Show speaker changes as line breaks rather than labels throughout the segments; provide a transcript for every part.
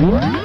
Well.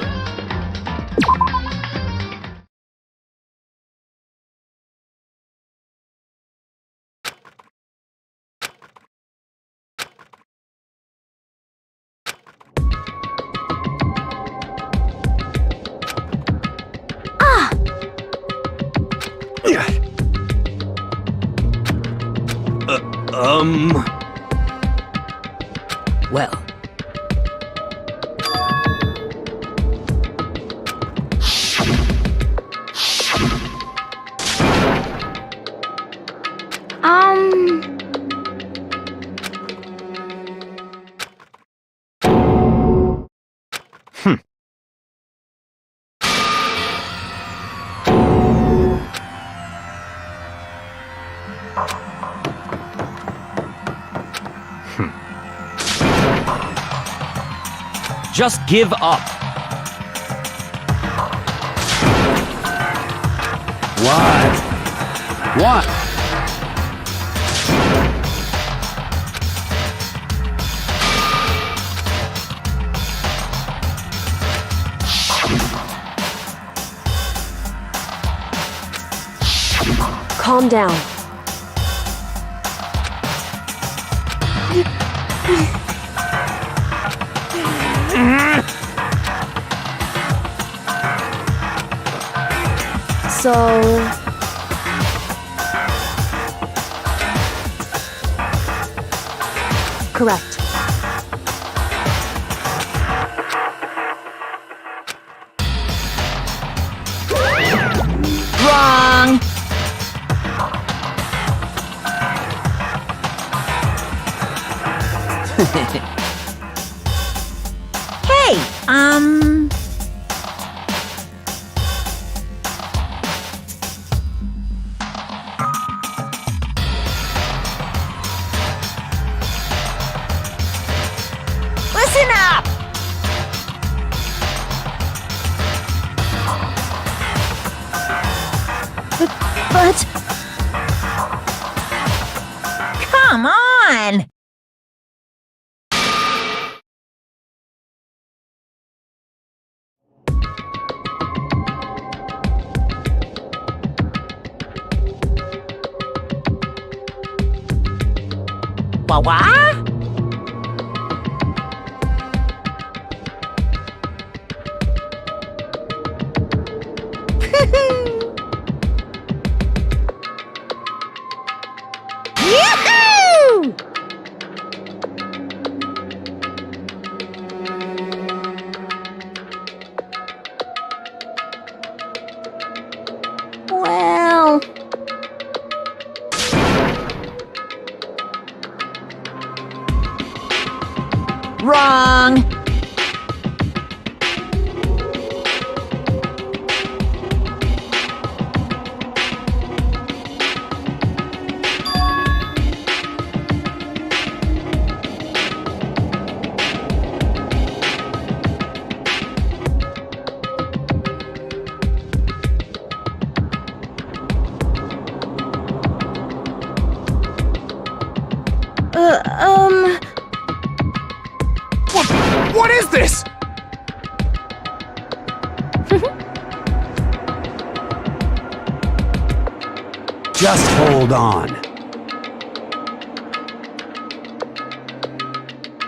Just give up.
What? What?
Calm down. So... correct.
Wrong!
Hey, listen up!
But...
Come on! What? Yoo-hoo!
well...
Wrong.
What is this?
Just hold on.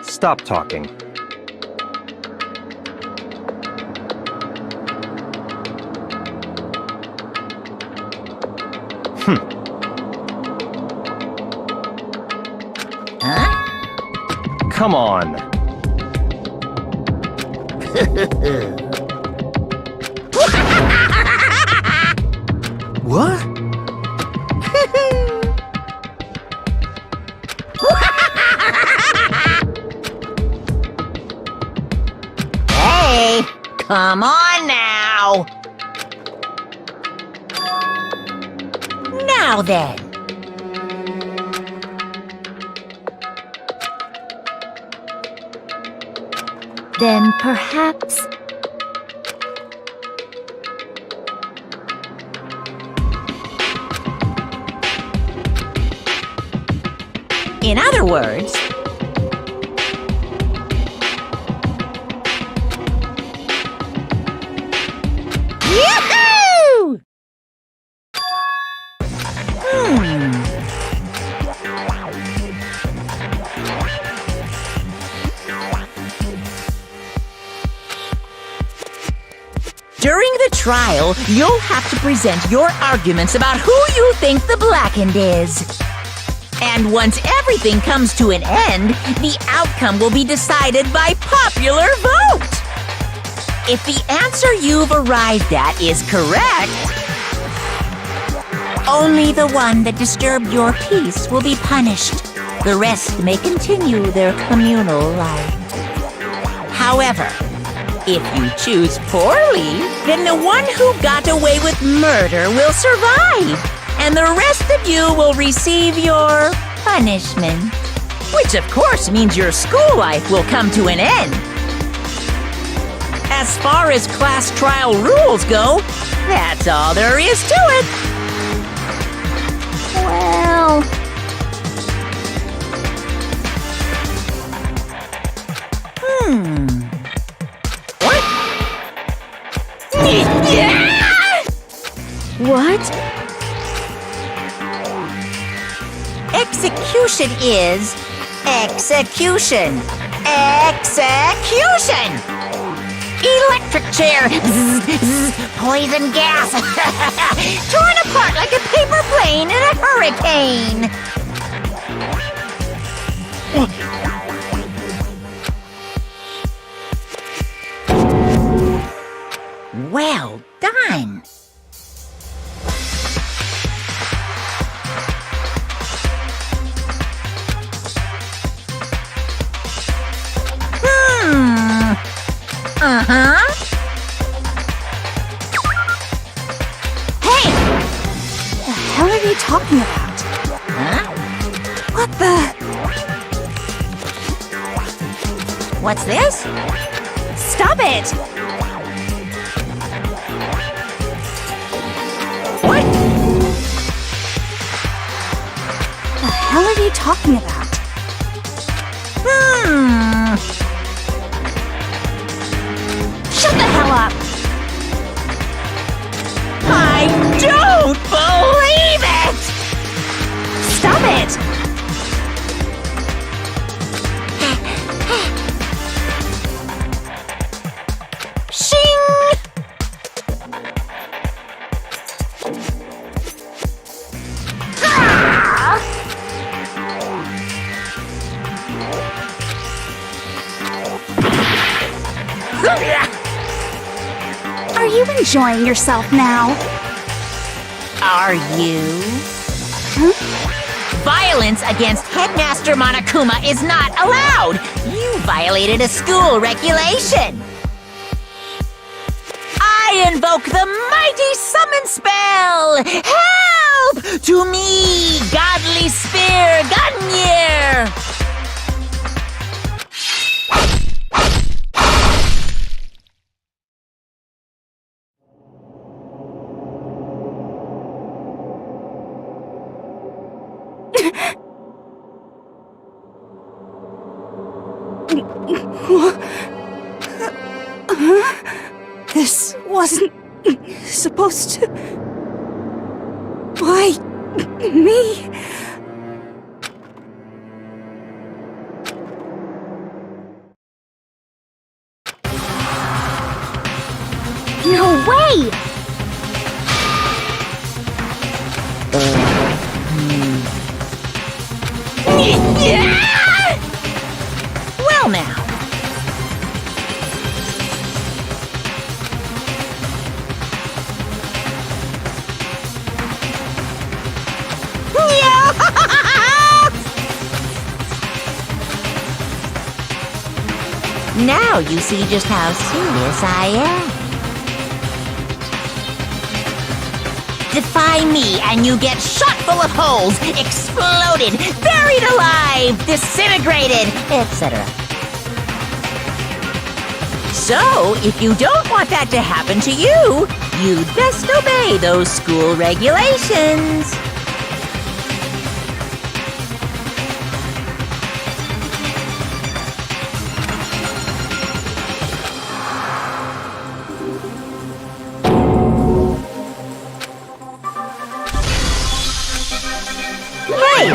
Stop talking.
Huh?
Come on.
What?
Hey, come on now. Now then.
Then perhaps...
In other words, During the trial, you'll have to present your arguments about who you think the blackened is. And once everything comes to an end, the outcome will be decided by popular vote. If the answer you've arrived at is correct, only the one that disturbed your peace will be punished. The rest may continue their communal life. However, if you choose poorly, then the one who got away with murder will survive, and the rest of you will receive your punishment. Which of course means your school life will come to an end. As far as class trial rules go, that's all there is to it.
Well,
What?
what?
Execution is execution. Execution! Electric chair. Zzz, zzz, poison gas. Torn apart like a paper plane in a hurricane. Well done. Uh-huh. Hey!
The hell are you talking about?
Huh?
What the?
What's this?
Stop it!
What?
The hell are you talking about? Shut the hell up!
I don't believe it!
Stop it!
Shing! Ah!
Are you enjoying yourself now?
Are you? Violence against Headmaster Monokuma is not allowed! You violated a school regulation! I invoke the mighty summon spell! Help! To me, godly spear, Gunyear!
This wasn't supposed to... Why me? No way!
Well now. Now you see just how serious I am. Defy me and you get shot full of holes, exploded, buried alive, disintegrated, etc. So, if you don't want that to happen to you, you'd best obey those school regulations. Hey,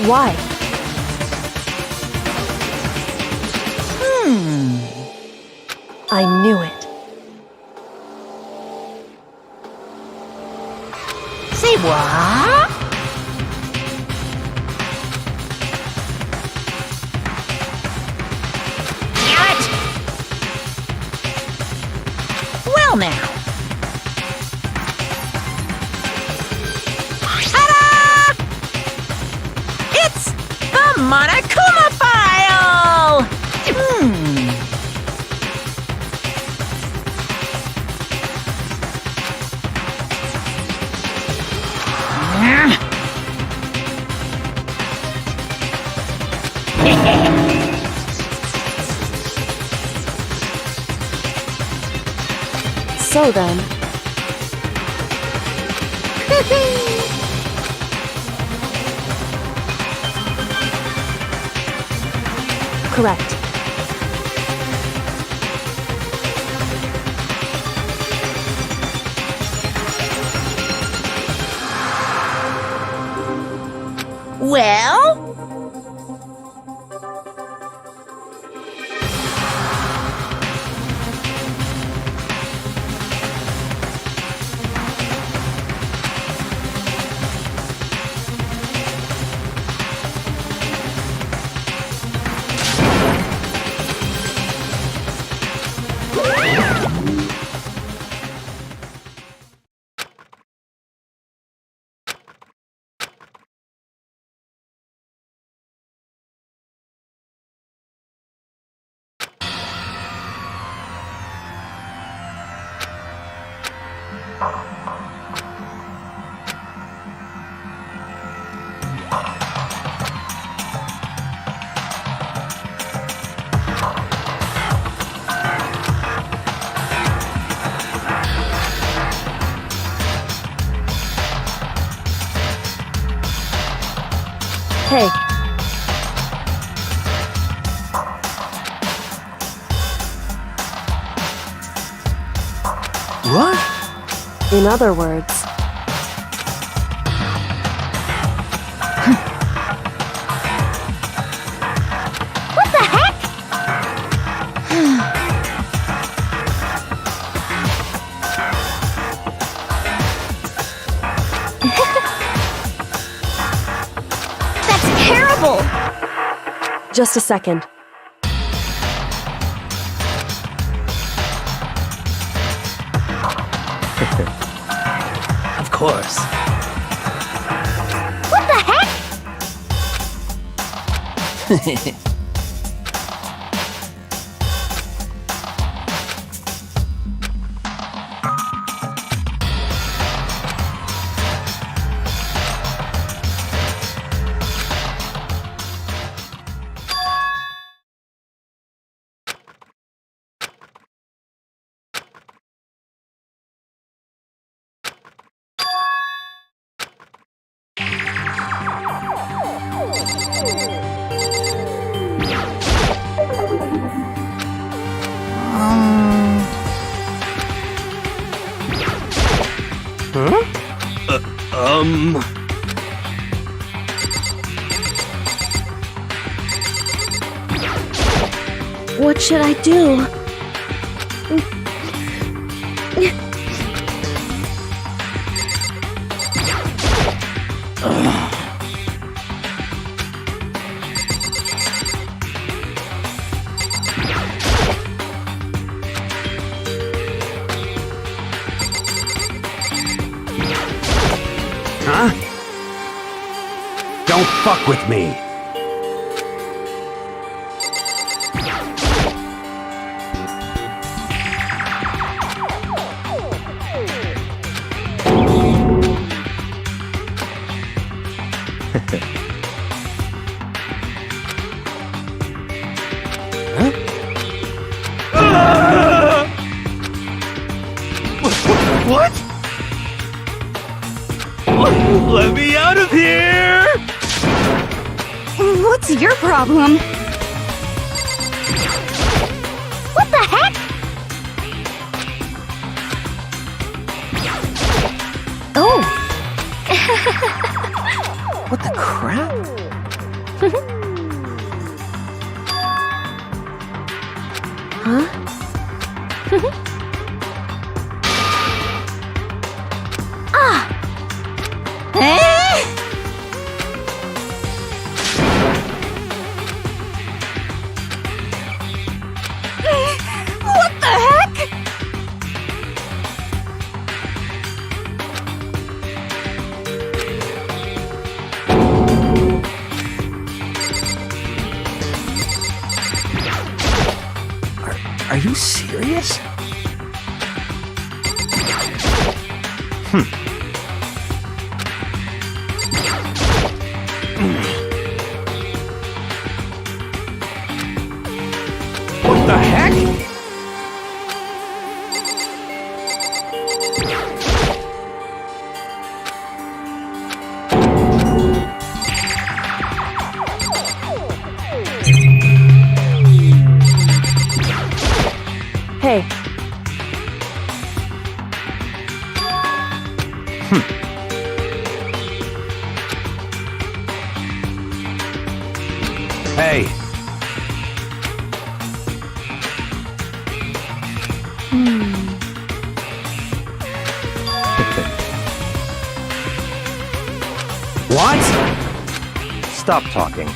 Why? I knew it.
Say what? Damn it! Well now. Ta-da! It's the Monokuma file!
So then, correct.
Well?
Hey,
What?
in other words,
What the heck? That's terrible!
just a second.
Of course.
What the heck? What should I do?
Huh? Don't fuck with me.
What? Let me out of here!
What's your problem? What the heck?
What the crap?
Huh?
What the heck?
Are you serious? What the heck?
Hey,
Hey, what?
Stop talking.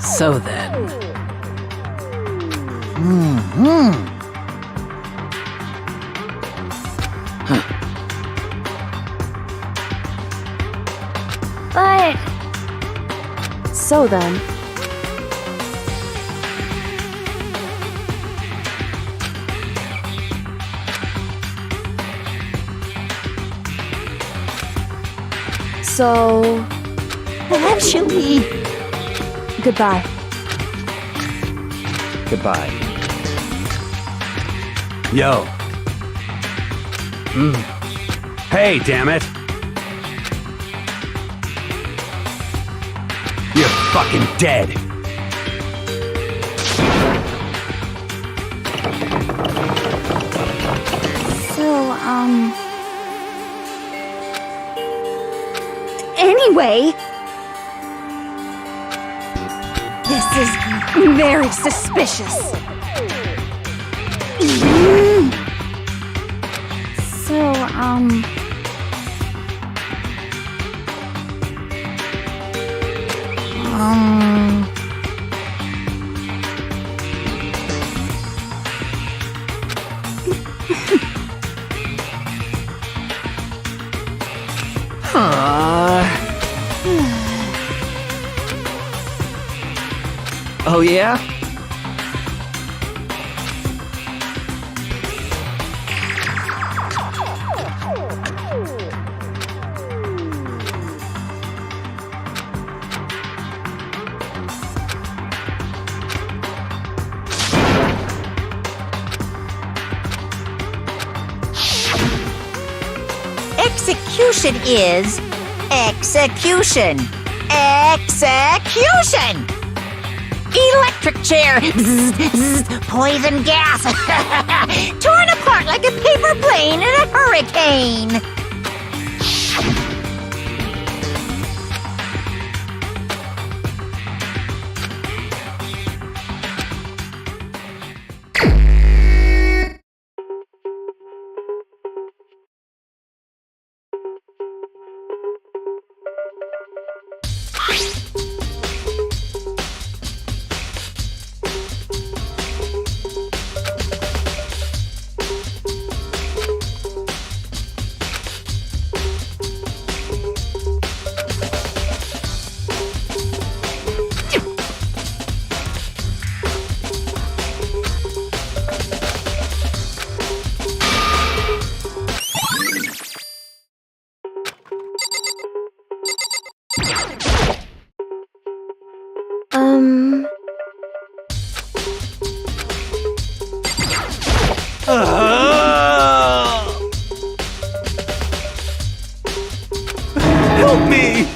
So then.
But
so then. So,
Actually,
goodbye.
Goodbye.
Yo. Hey, damn it. You're fucking dead.
so, anyway, this is very suspicious. So,
Oh yeah?
execution is execution. Execution! Electric chair! Zzz, zzz, poison gas! Torn apart like a paper plane in a hurricane!
Help me!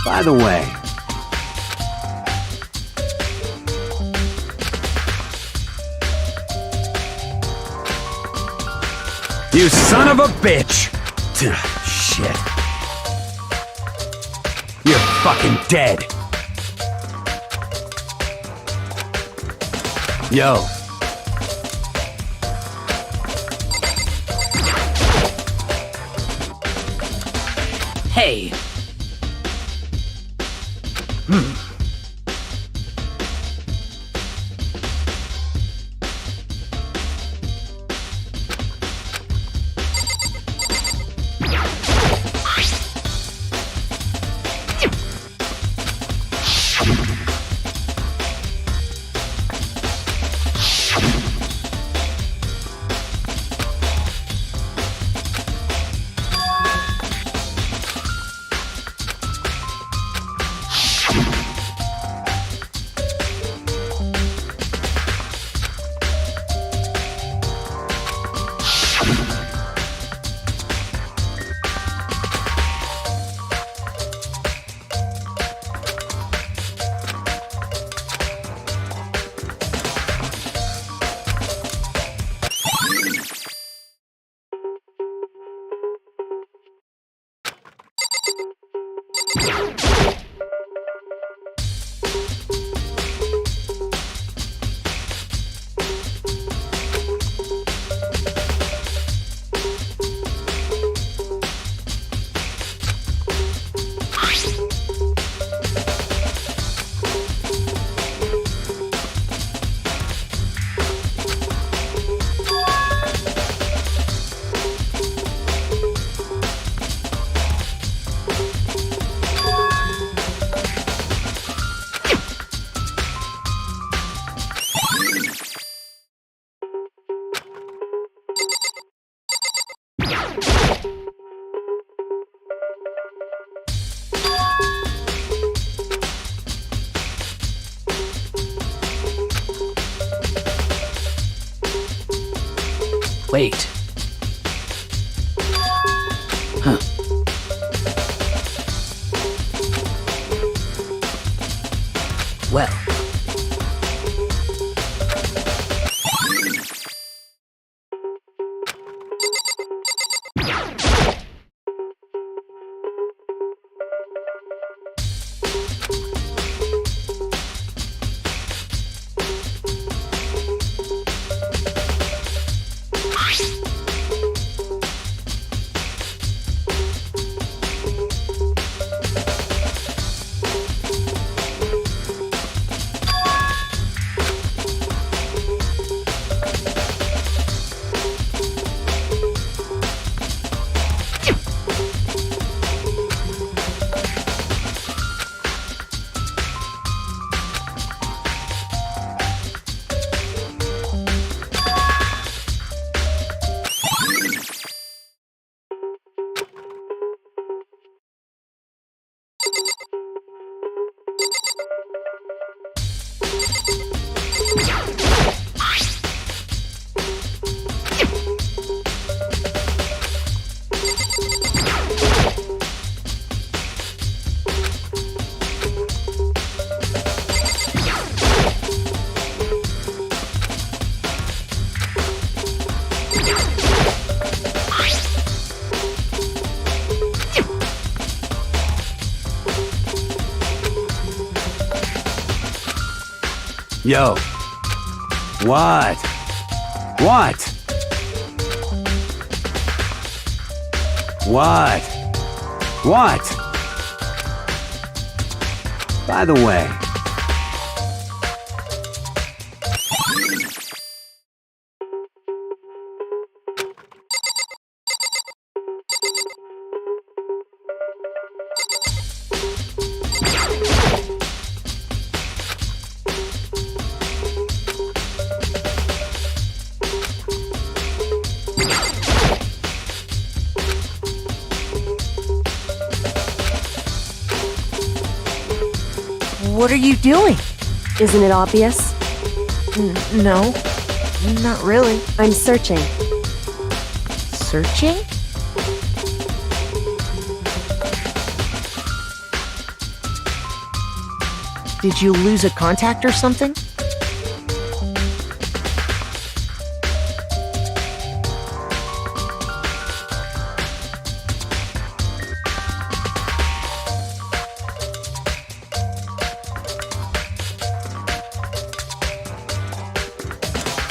By the way, you son of a bitch! Shit. You're fucking dead. Yo.
Hey. Wait. Huh. Well.
Yo. What? What? What? What? By the way,
What are you doing?
Isn't it obvious?
No, not really.
I'm searching.
Searching? Did you lose a contact or something?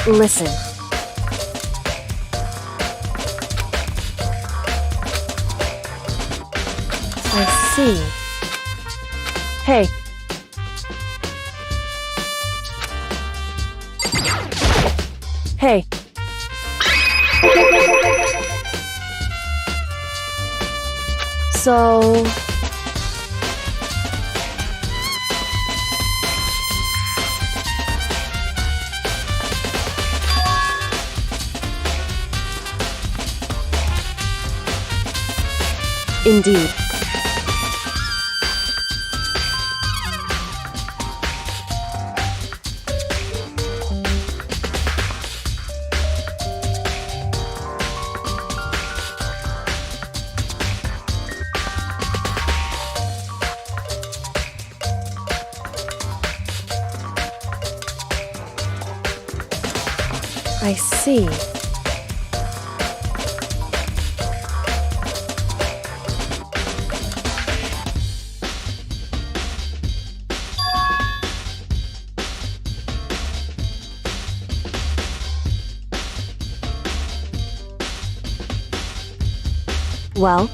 Listen. I see. Hey. Hey. So... Indeed. I see. Well?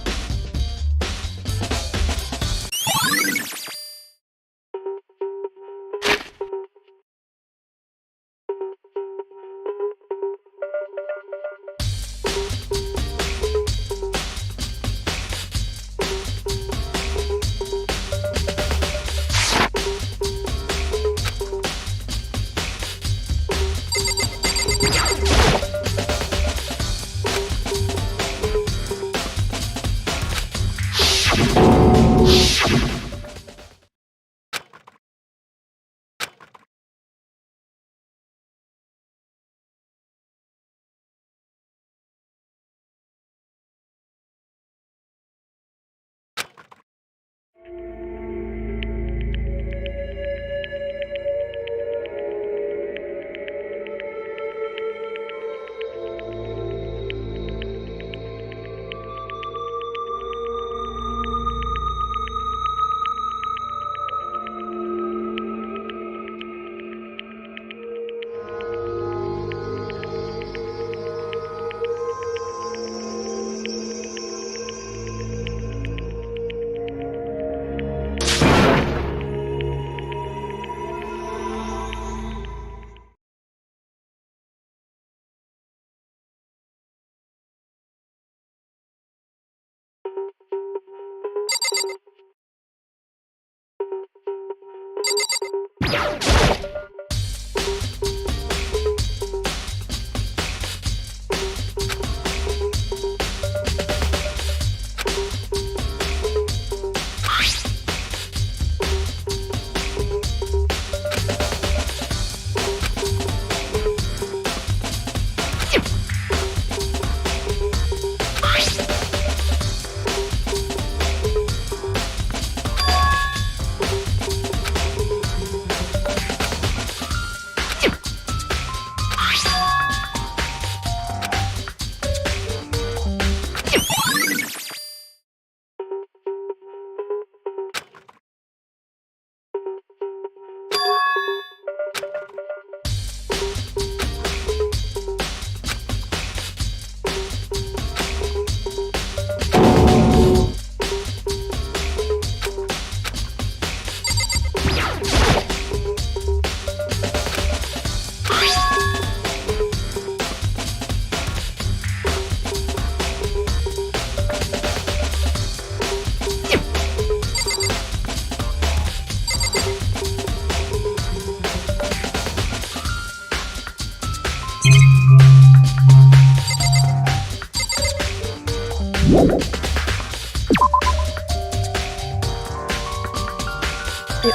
It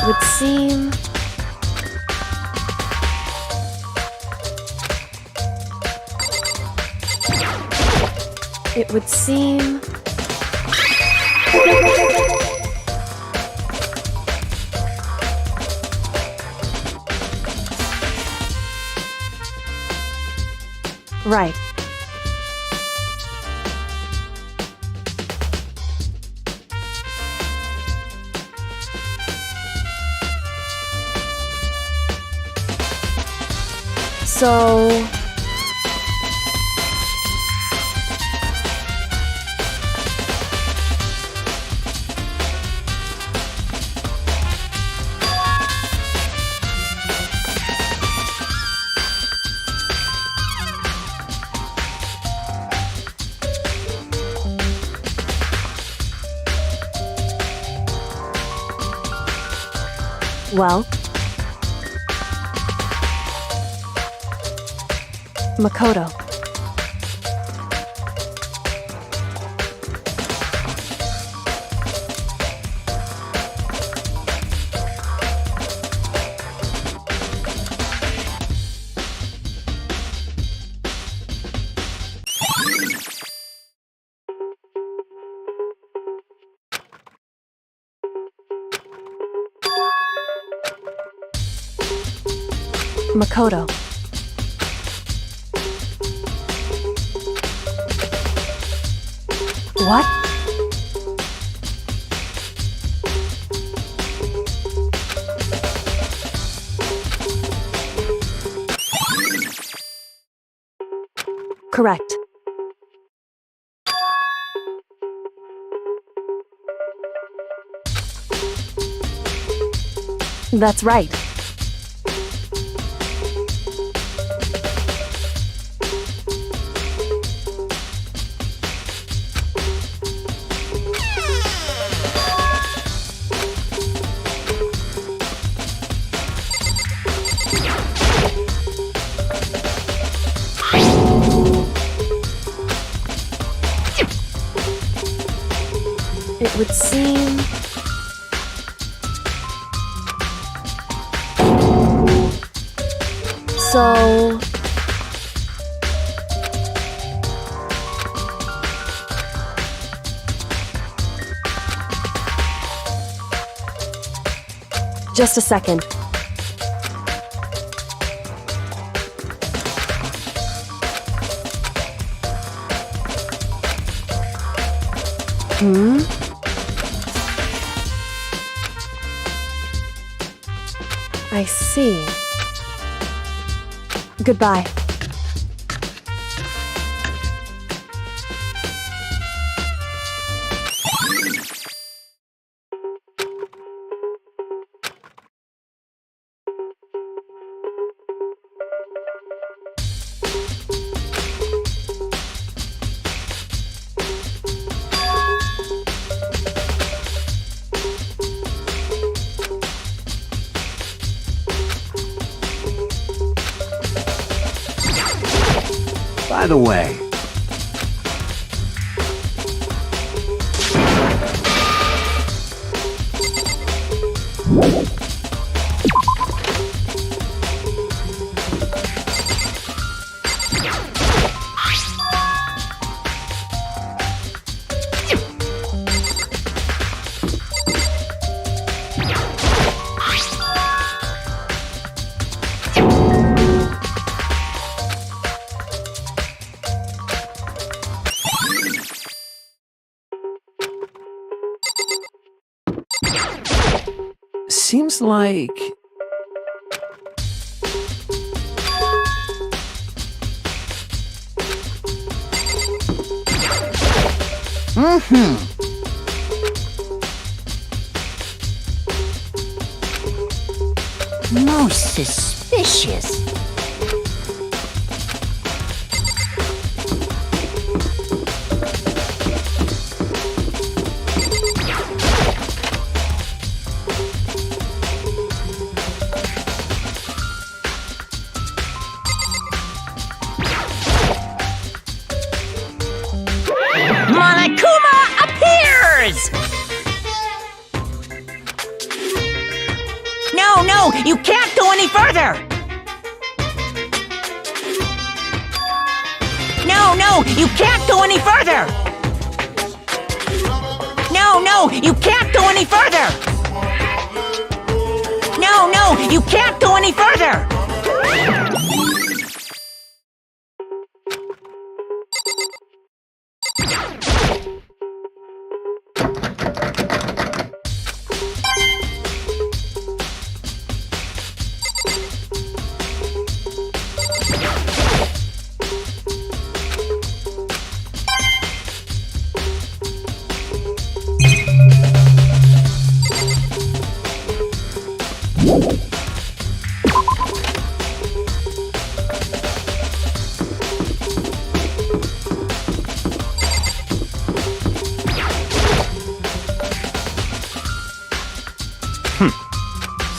would seem... It would seem... Right. So... Well, Makoto. Makoto. What? Correct. That's right. It would seem... So... Just a second. I see. Goodbye.
By the way, seems like...
Most suspicious. Monokuma! You can't go any further! No, you can't go any further! No, you can't go any further! No, you can't go any further!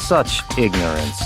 Such ignorance.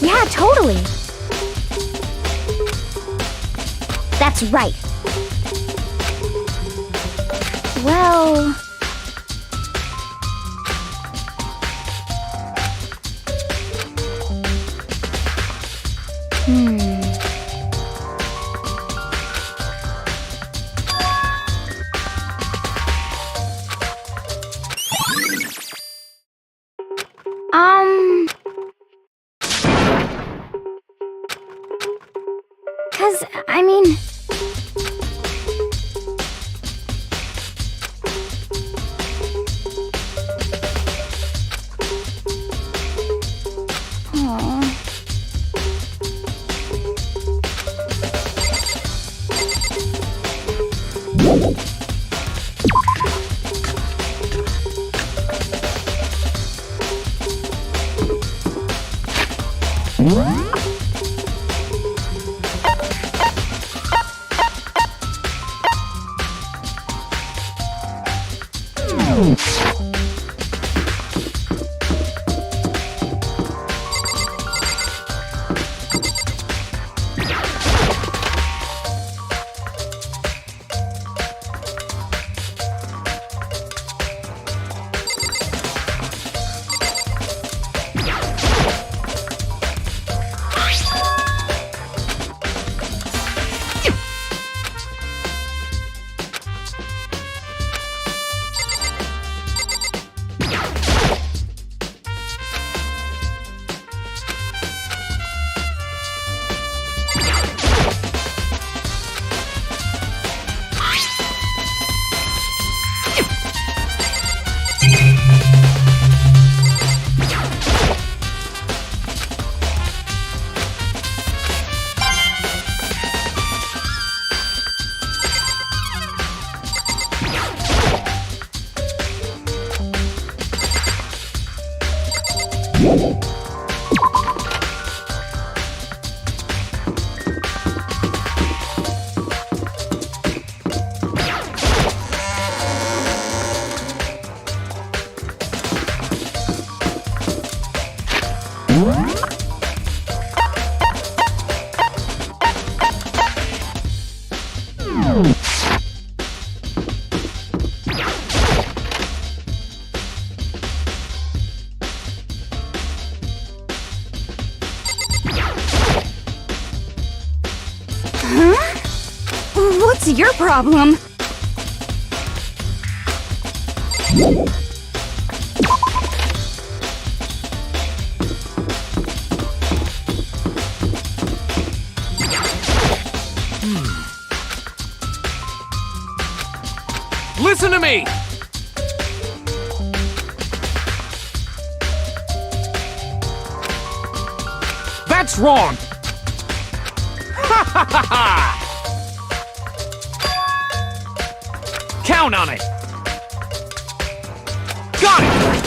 Yeah, totally. That's right. Well... Cause, I mean... Aw. What's your problem?
Listen to me! That's wrong! Ha ha ha ha! Count on it! Got it!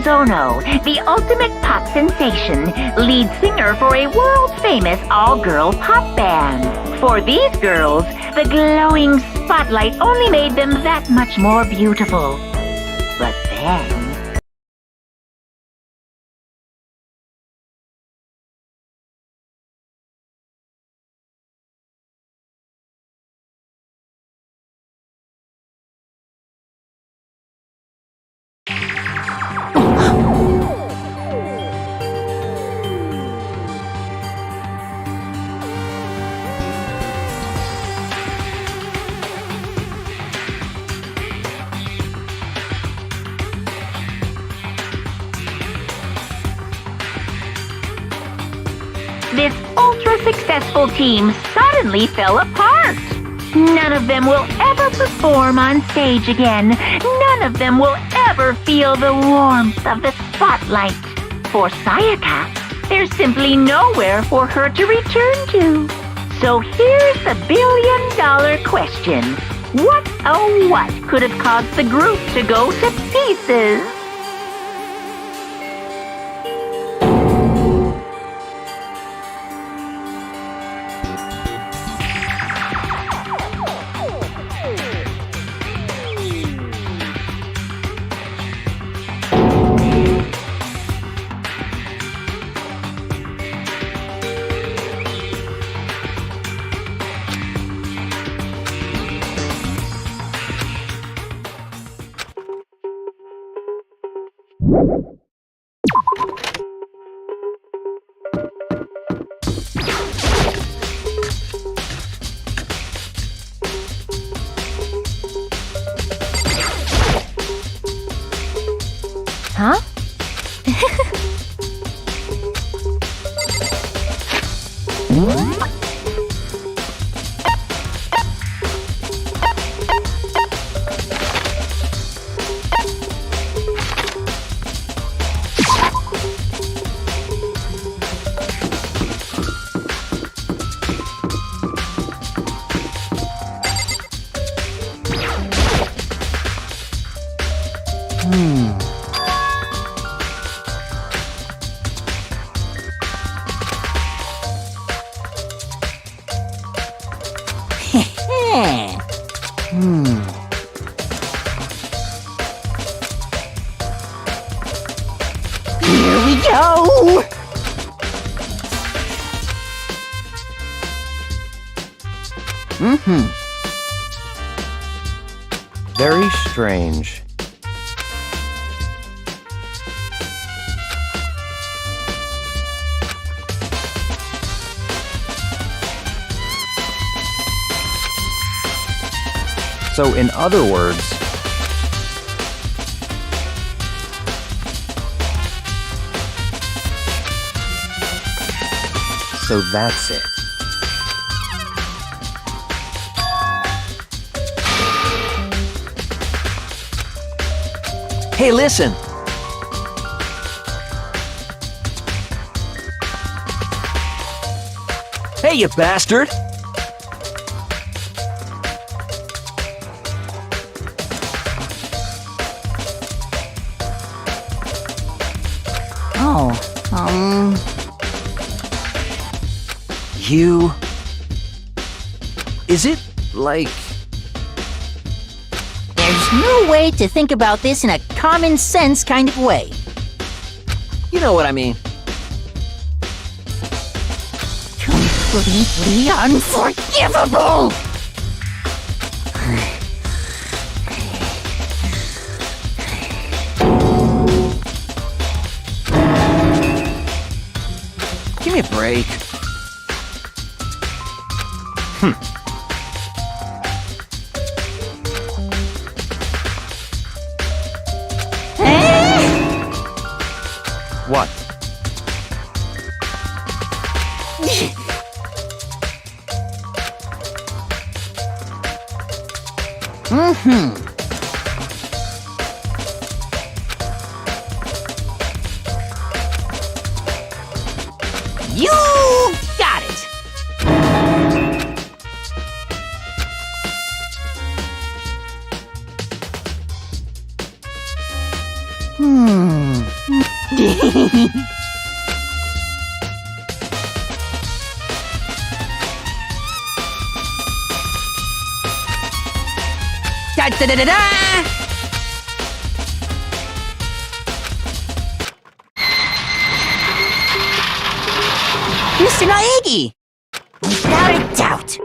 Mizono, the ultimate pop sensation, lead singer for a world-famous all-girl pop band. For these girls, the glowing spotlight only made them that much more beautiful. But then... This ultra-successful team suddenly fell apart. None of them will ever perform on stage again. None of them will ever feel the warmth of the spotlight. For Sayaka, there's simply nowhere for her to return to. So here's the billion-dollar question. What, oh what, could have caused the group to go to pieces? Here we go!
Very strange. So, in other words, so that's it.
Hey, listen! Hey, you bastard!
Oh,
You... Is it, like...
there's no way to think about this in a common sense kind of way.
You know what I mean.
Completely unforgivable!
Give me a break.
What?
You got it! Da da da da da! Mr. Naegi! Without a doubt!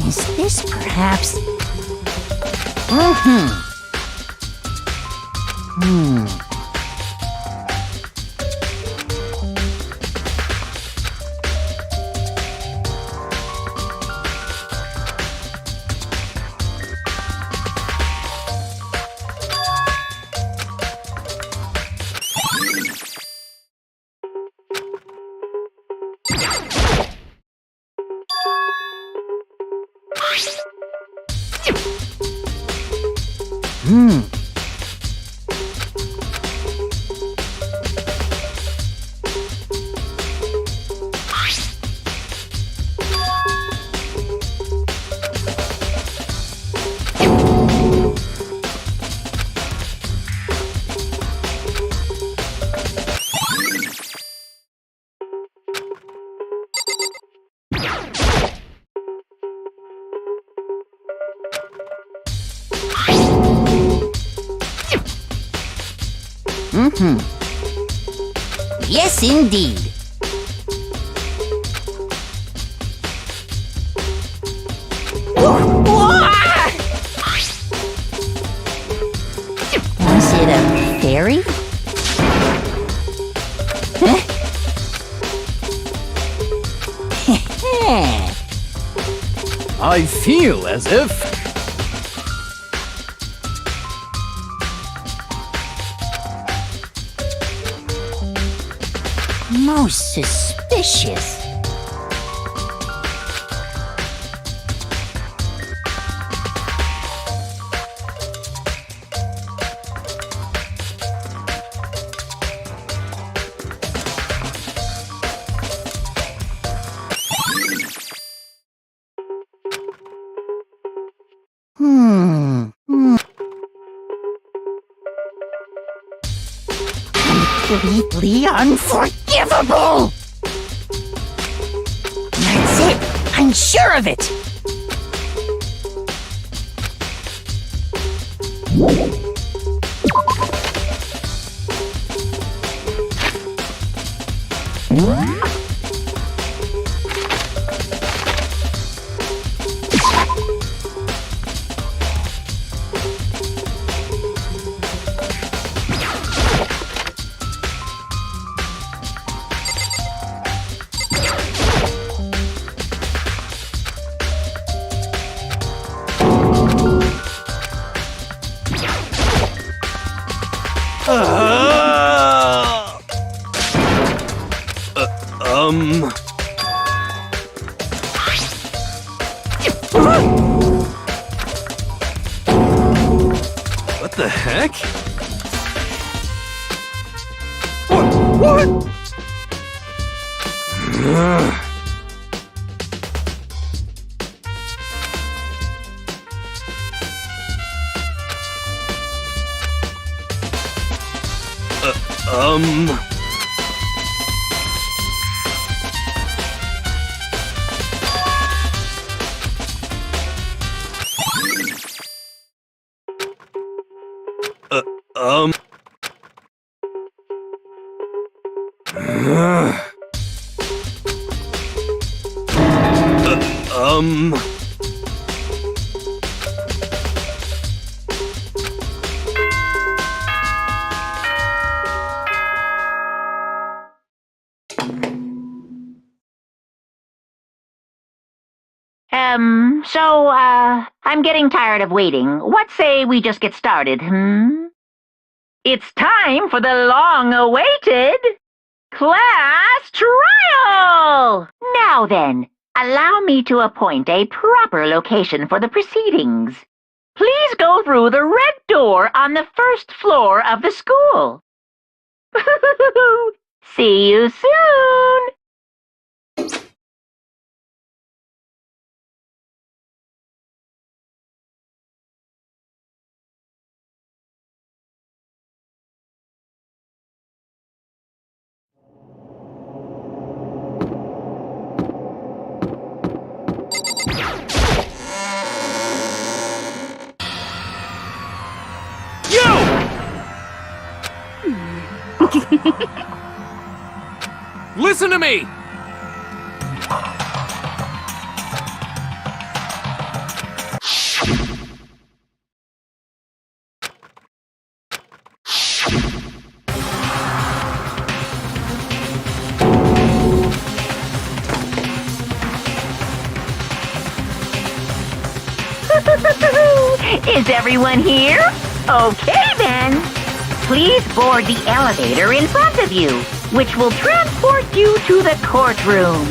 Is this perhaps... Yes, indeed. scary?
I feel as if...
Most suspicious. Completely unforgivable! That's it! I'm sure of it!
What the heck? What?
I'm getting tired of waiting. What say we just get started, It's time for the long-awaited class trial! Now then, allow me to appoint a proper location for the proceedings. Please go through the red door on the first floor of the school. See you soon!
Listen to me!
Is everyone here? Okay then. Please board the elevator in front of you, which will transport you to the courtroom,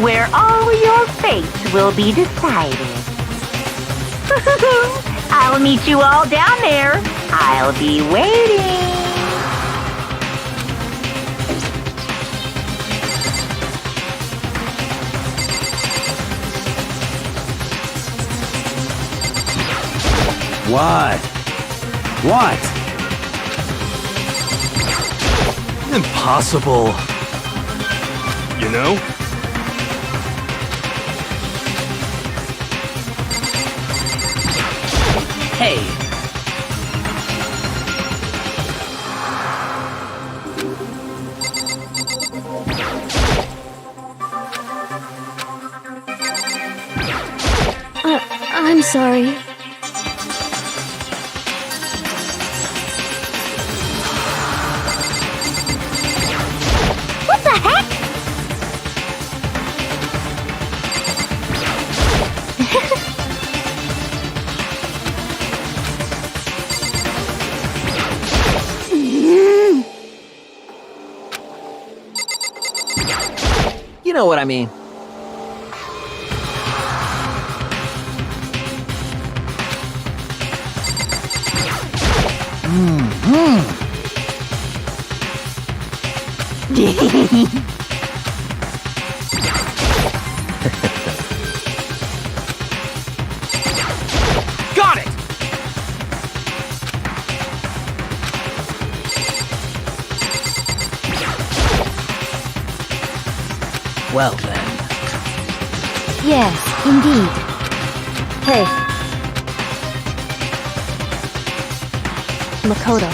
where all your fates will be decided. I'll meet you all down there. I'll be waiting.
What? What? Impossible. You know?
Hey,
I'm sorry.
You know what I mean.
Got it!
Well then.
Yes, indeed.
Hey. Makoto.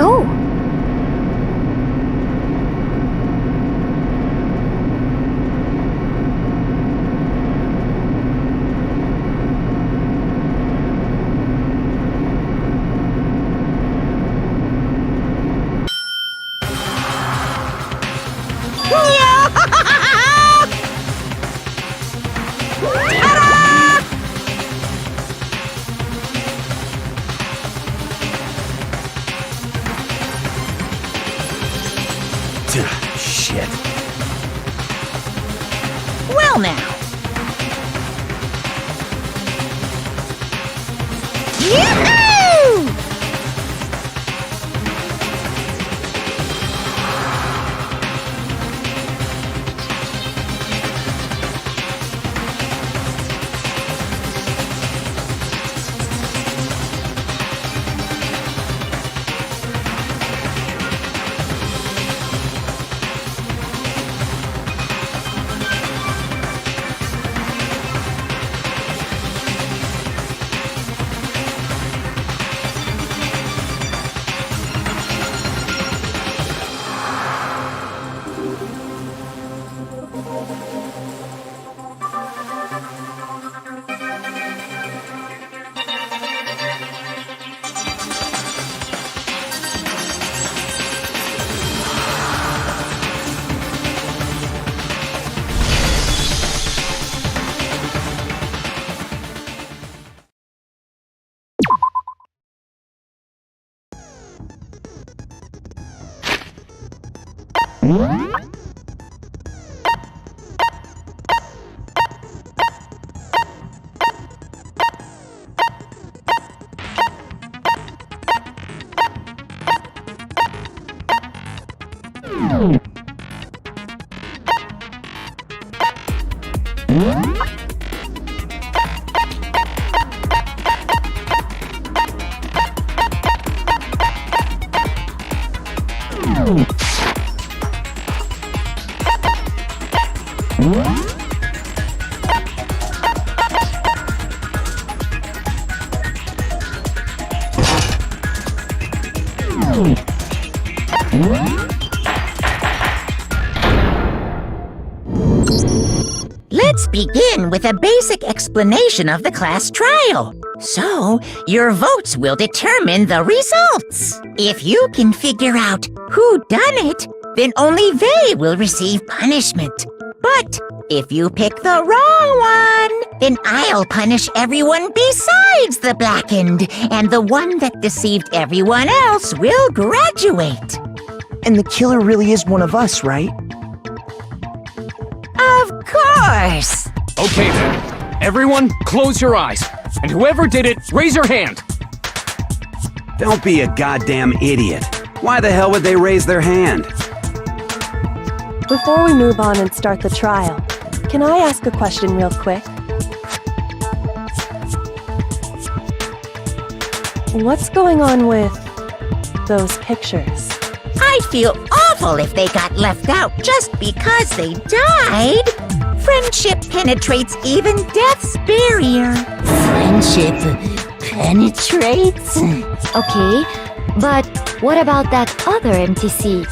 Oh!
Shit.
Well now. Yahoo! Let's begin with a basic explanation of the class trial. So, your votes will determine the results. If you can figure out who done it, then only they will receive punishment. But if you pick the wrong one, then I'll punish everyone besides the blackened, and the one that deceived everyone else will graduate.
And the killer really is one of us, right?
Of course!
Okay then. Everyone, close your eyes. And whoever did it, raise your hand.
Don't be a goddamn idiot. Why the hell would they raise their hand?
Before we move on and start the trial, can I ask a question real quick? What's going on with those pictures?
I'd feel awful if they got left out just because they died. Friendship penetrates even death's barrier.
Friendship penetrates?
Okay, but what about that other empty seat?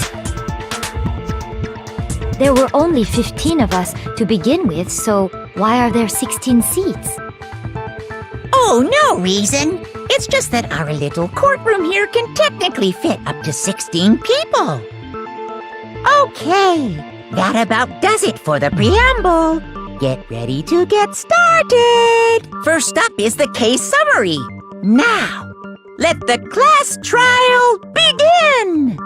There were only 15 of us to begin with, so why are there 16 seats?
Oh, no reason. It's just that our little courtroom here can technically fit up to 16 people. Okay, that about does it for the preamble. Get ready to get started. First up is the case summary. Now, let the class trial begin.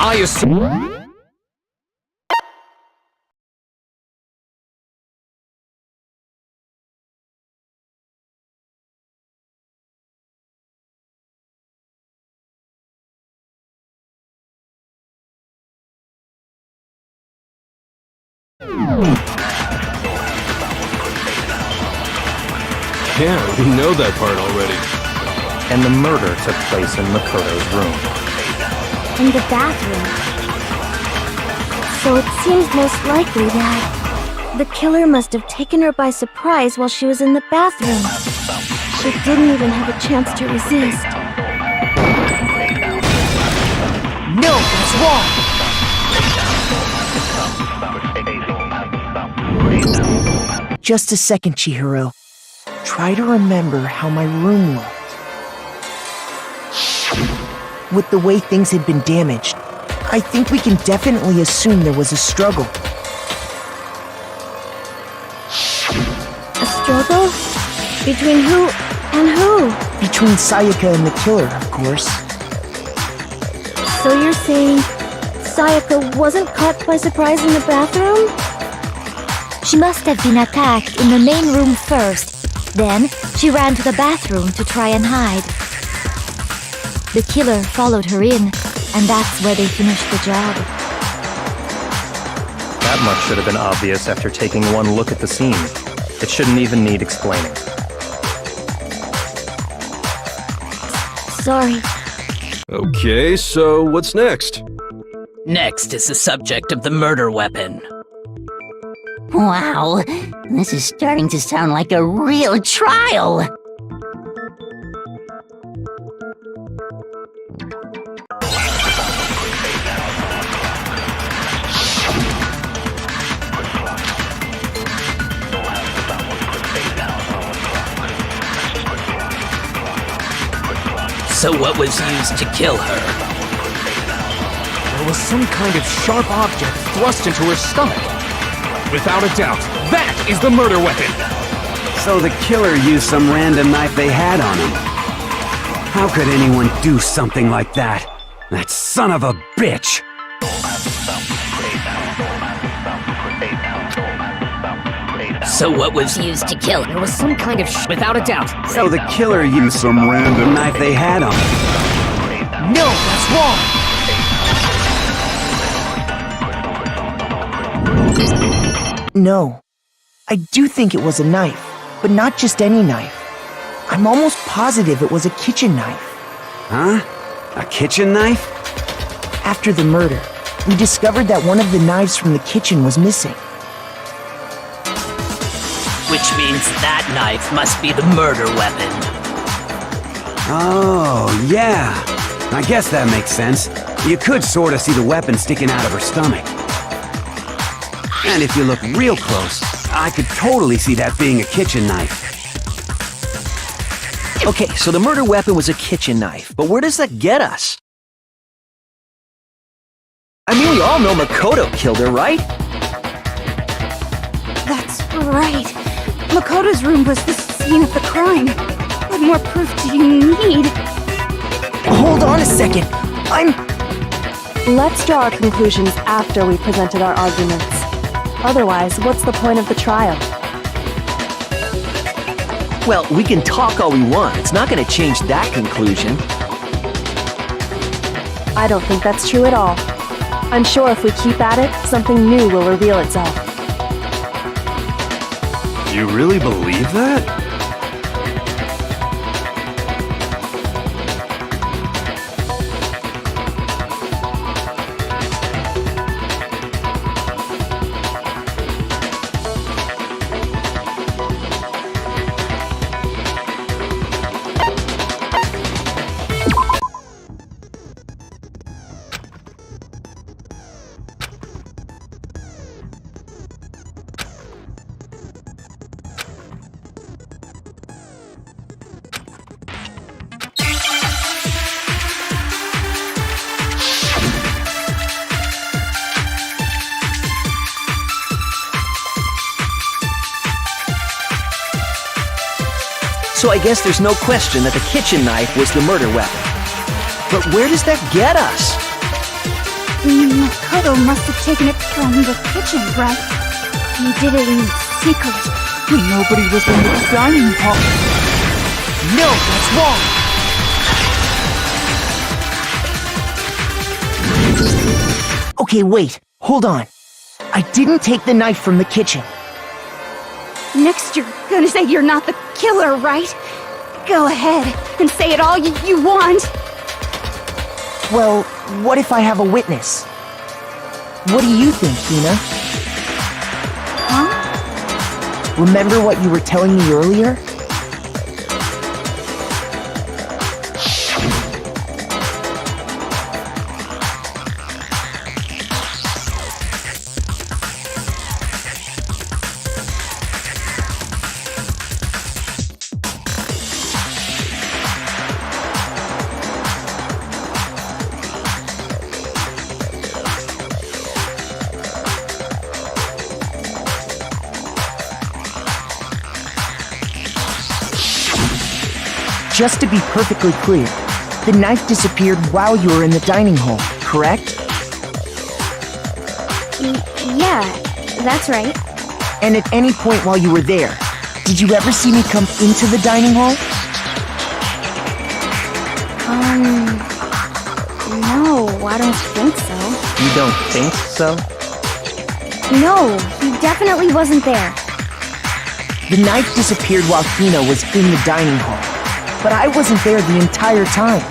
I assume...
Yeah, we know that part already.
And the murder took place in Makoto's room.
In the bathroom. So it seems most likely that the killer must have taken her by surprise while she was in the bathroom. She didn't even have a chance to resist.
No, that's wrong!
Just a second, Chihiro. Try to remember how my room looked. With the way things had been damaged, I think we can definitely assume there was a struggle.
A struggle? Between who and who?
Between Sayaka and the killer, of course.
So you're saying Sayaka wasn't caught by surprise in the bathroom? She must have been attacked in the main room first. Then, she ran to the bathroom to try and hide. The killer followed her in, and that's where they finished the job.
That much should have been obvious after taking one look at the scene. It shouldn't even need explaining.
Sorry.
Okay, so what's next?
Next is the subject of the murder weapon.
Wow, this is starting to sound like a real trial.
So what was used to kill her?
There was some kind of sharp object thrust into her stomach. Without a doubt, that is the murder weapon!
So the killer used some random knife they had on him. How could anyone do something like that? That son of a bitch!
So what was used to kill her?
There was some kind of without a doubt.
So the killer used some random knife they had on him.
No, that's wrong!
No. I do think it was a knife, but not just any knife. I'm almost positive it was a kitchen knife.
Huh? A kitchen knife?
After the murder, we discovered that one of the knives from the kitchen was missing.
Which means that knife must be the murder weapon.
Oh, yeah. I guess that makes sense. You could sort of see the weapon sticking out of her stomach. And if you look real close, I could totally see that being a kitchen knife.
Okay, so the murder weapon was a kitchen knife, but where does that get us? I mean, we all know Makoto killed her, right?
That's right. Makoto's room was the scene of the crime. What more proof do you need?
Hold on a second.
Let's draw our conclusions after we've presented our arguments. Otherwise, what's the point of the trial?
Well, we can talk all we want. It's not going to change that conclusion.
I don't think that's true at all. I'm sure if we keep at it, something new will reveal itself.
You really believe that?
So I guess there's no question that the kitchen knife was the murder weapon. But where does that get us?
Makoto must have taken it from the kitchen, right? He did it in secret.
Nobody was in the dining hall.
No, that's wrong. Okay, wait. Hold on. I didn't take the knife from the kitchen.
Next, you're gonna say you're not the killer, right? Go ahead and say it all you want.
Well, what if I have a witness? What do you think, Hina?
Huh?
Remember what you were telling me earlier? Just to be perfectly clear, the knife disappeared while you were in the dining hall, correct?
Yeah, that's right.
And at any point while you were there, did you ever see me come into the dining hall?
No, I don't think so.
You don't think so?
No, he definitely wasn't there.
The knife disappeared while Hina was in the dining hall, but I wasn't there the entire time.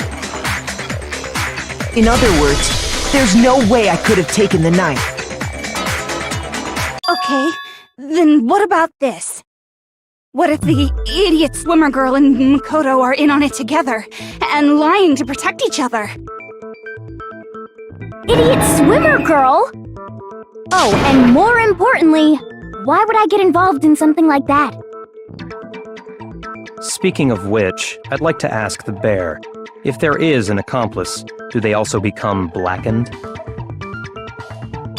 In other words, there's no way I could have taken the knife.
Okay, then what about this? What if the idiot swimmer girl and Makoto are in on it together, and lying to protect each other?
Idiot swimmer girl? Oh, and more importantly, why would I get involved in something like that?
Speaking of which, I'd like to ask the bear, if there is an accomplice, do they also become blackened?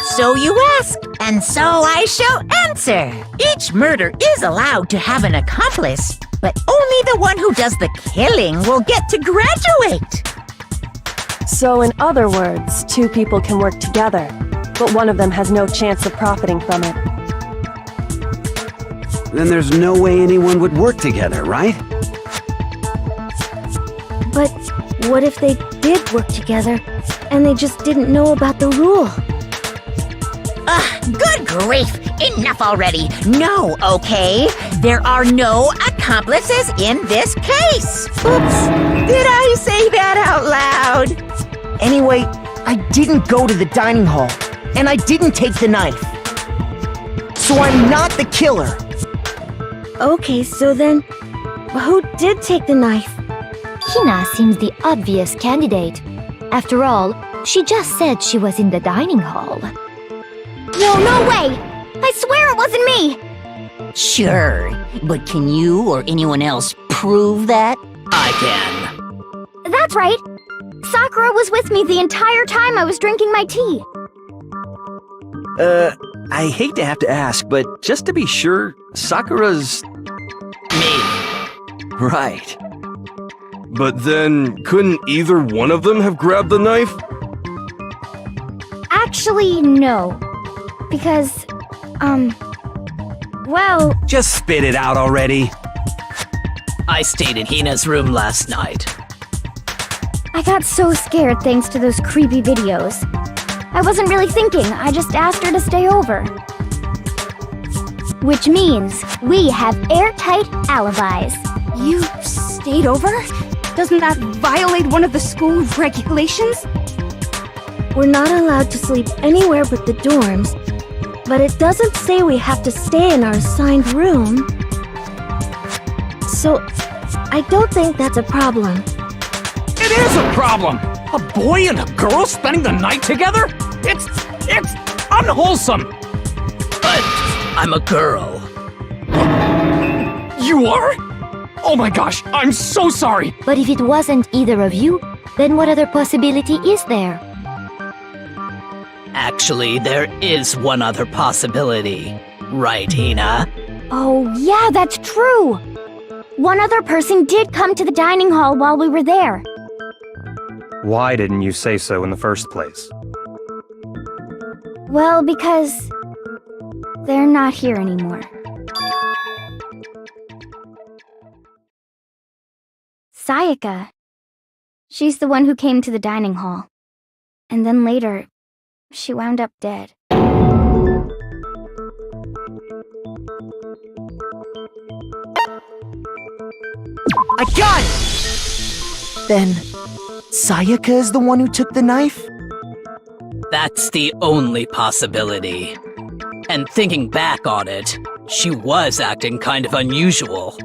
So you ask, and so I shall answer. Each murder is allowed to have an accomplice, but only the one who does the killing will get to graduate.
So in other words, two people can work together, but one of them has no chance of profiting from it.
Then there's no way anyone would work together, right?
But what if they did work together, and they just didn't know about the rule?
Good grief! Enough already. No, okay? There are no accomplices in this case. Oops. Did I say that out loud?
Anyway, I didn't go to the dining hall, and I didn't take the knife. So I'm not the killer.
Okay, so then, who did take the knife? Hina seems the obvious candidate. After all, she just said she was in the dining hall. No way! I swear it wasn't me!
Sure, but can you or anyone else prove that?
I can.
That's right! Sakura was with me the entire time I was drinking my tea.
I hate to have to ask, but just to be sure, Sakura's...
Me.
right.
But then, couldn't either one of them have grabbed the knife?
Actually, no. Because, well...
Just spit it out already.
I stayed in Hina's room last night.
I got so scared thanks to those creepy videos. I wasn't really thinking, I just asked her to stay over. Which means we have airtight alibis.
You stayed over? Doesn't that violate one of the school regulations?
We're not allowed to sleep anywhere but the dorms, but it doesn't say we have to stay in our assigned room. So, I don't think that's a problem.
It is a problem! A boy and a girl spending the night together? It's unwholesome!
But I'm a girl.
You are? Oh my gosh, I'm so sorry!
But if it wasn't either of you, then what other possibility is there?
Actually, there is one other possibility. Right, Hina?
Oh, yeah, that's true! One other person did come to the dining hall while we were there.
Why didn't you say so in the first place?
Well, because... they're not here anymore. Sayaka. She's the one who came to the dining hall. And then later, she wound up dead.
I got it! Then, Sayaka is the one who took the knife?
That's the only possibility. And thinking back on it, she was acting kind of unusual.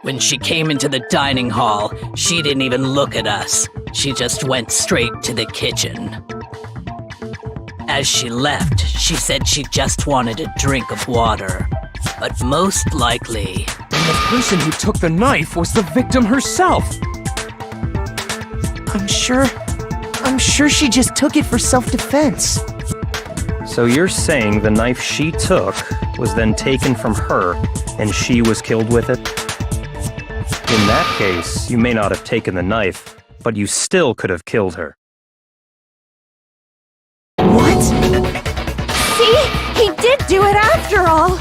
When she came into the dining hall, she didn't even look at us. She just went straight to the kitchen. As she left, she said she just wanted a drink of water. But most likely...
And the person who took the knife was the victim herself!
I'm sure she just took it for self-defense.
So you're saying the knife she took was then taken from her, and she was killed with it? In that case, you may not have taken the knife, but you still could have killed her.
What?
See? He did do it after all!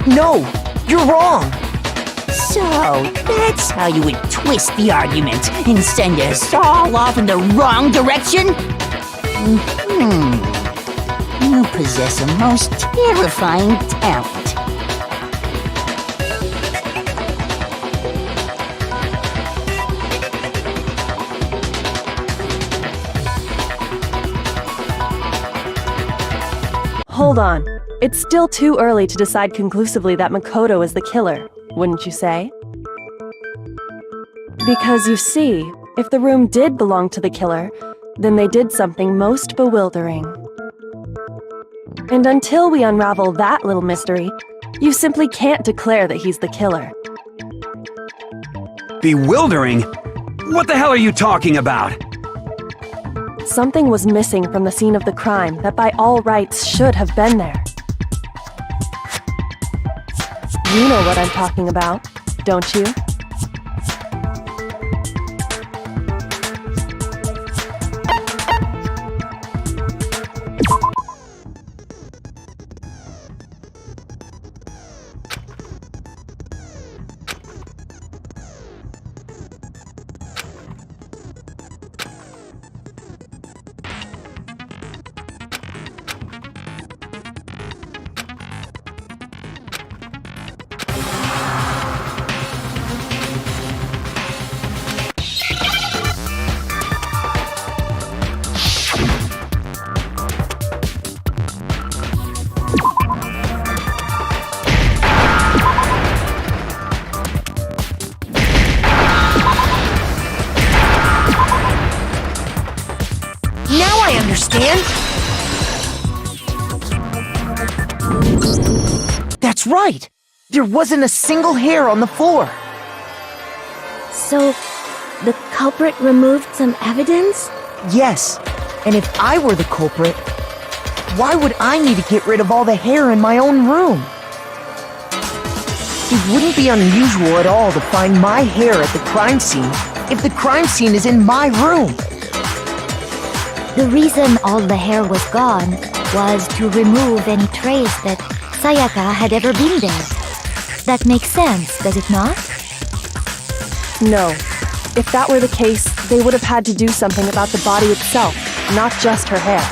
No, you're wrong.
So, that's how you would twist the argument and send us all off in the wrong direction? You possess a most terrifying talent.
Hold on. It's still too early to decide conclusively that Makoto is the killer, wouldn't you say? Because you see, if the room did belong to the killer, then they did something most bewildering. And until we unravel that little mystery, you simply can't declare that he's the killer.
Bewildering? What the hell are you talking about?
Something was missing from the scene of the crime that by all rights should have been there. You know what I'm talking about, don't you?
understand? That's right! There wasn't a single hair on the floor!
So, the culprit removed some evidence?
Yes, and if I were the culprit, why would I need to get rid of all the hair in my own room? It wouldn't be unusual at all to find my hair at the crime scene if the crime scene is in my room.
The reason all the hair was gone was to remove any trace that Sayaka had ever been there. That makes sense, does it not?
No. If that were the case, they would have had to do something about the body itself, not just her hair.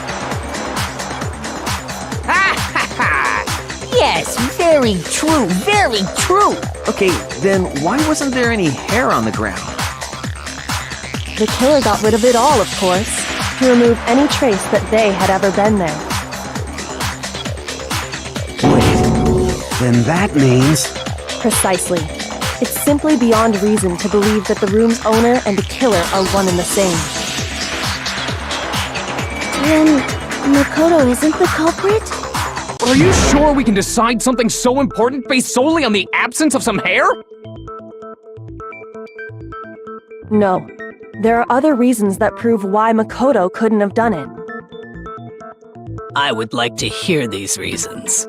Yes, very true, very true!
Okay, then why wasn't there any hair on the ground?
The killer got rid of it all, of course, to remove any trace that they had ever been there.
Wait, then that means...
Precisely. It's simply beyond reason to believe that the room's owner and the killer are one and the same.
Then, Makoto isn't the culprit?
Are you sure we can decide something so important based solely on the absence of some hair?
No. There are other reasons that prove why Makoto couldn't have done it.
I would like to hear these reasons.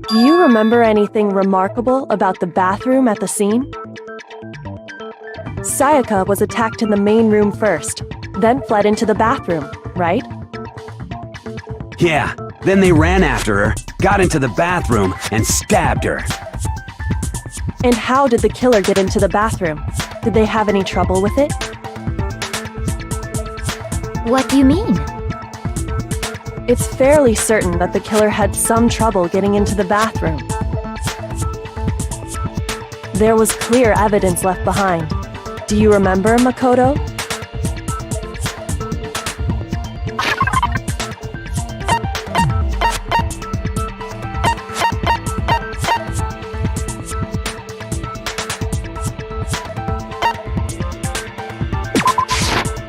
Do you remember anything remarkable about the bathroom at the scene? Sayaka was attacked in the main room first, then fled into the bathroom, right?
Yeah, then they ran after her, got into the bathroom, and stabbed her.
And how did the killer get into the bathroom? Did they have any trouble with it?
What do you mean?
It's fairly certain that the killer had some trouble getting into the bathroom. There was clear evidence left behind. Do you remember, Makoto?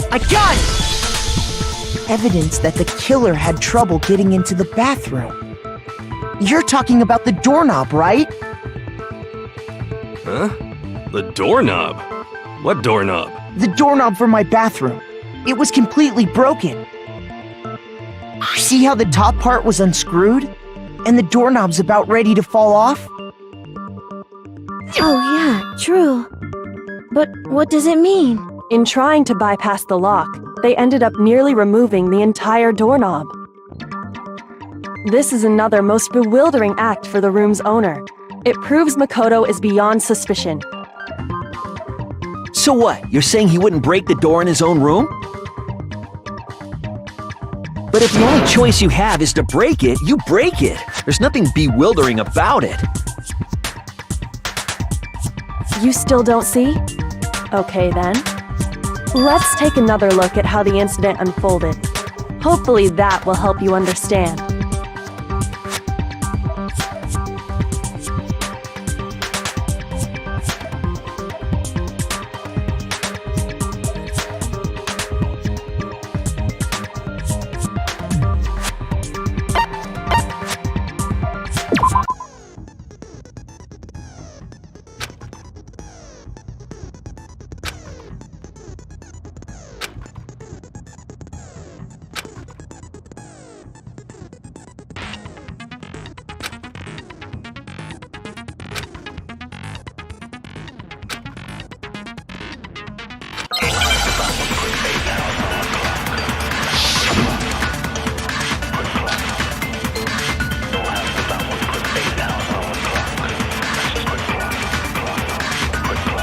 I got it! Evidence that the killer had trouble getting into the bathroom. You're talking about the doorknob, right?
Huh? The doorknob? What doorknob?
The doorknob for my bathroom. It was completely broken. See how the top part was unscrewed? And the doorknob's about ready to fall off?
Oh yeah, true. But what does it mean?
In trying to bypass the lock, they ended up nearly removing the entire doorknob. This is another most bewildering act for the room's owner. It proves Makoto is beyond suspicion.
So what? You're saying he wouldn't break the door in his own room? But if the only choice you have is to break it, you break it. There's nothing bewildering about it.
You still don't see? Okay then. Let's take another look at how the incident unfolded. Hopefully that will help you understand.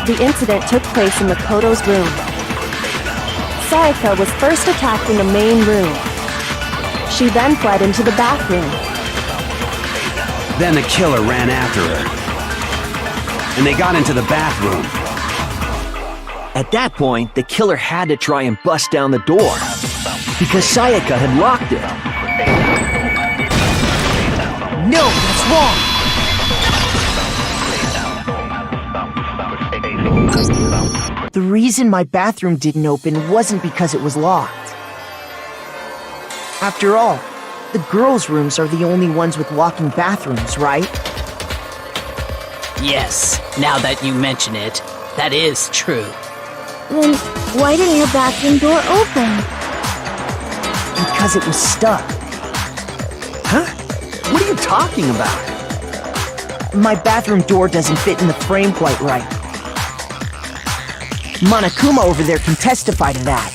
The incident took place in Makoto's room. Sayaka was first attacked in the main room. She then fled into the bathroom.
Then the killer ran after her. And they got into the bathroom.
At that point, the killer had to try and bust down the door, because Sayaka had locked it.
No, that's wrong! The reason my bathroom didn't open wasn't because it was locked. After all, the girls' rooms are the only ones with walking bathrooms, right?
Yes, now that you mention it, that is true.
Then why didn't your bathroom door open?
Because it was stuck.
Huh? What are you talking about?
My bathroom door doesn't fit in the frame quite right. Monokuma over there can testify to that.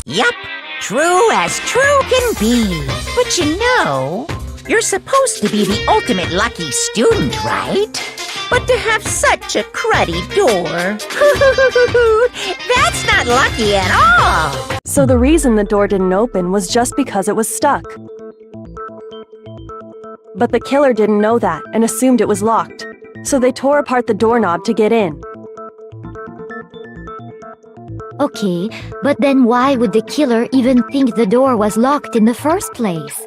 Yup, true as true can be. But you know, you're supposed to be the ultimate lucky student, right? But to have such a cruddy door, that's not lucky at all.
So the reason the door didn't open was just because it was stuck. But the killer didn't know that and assumed it was locked. So they tore apart the doorknob to get in.
Okay, but then why would the killer even think the door was locked in the first place?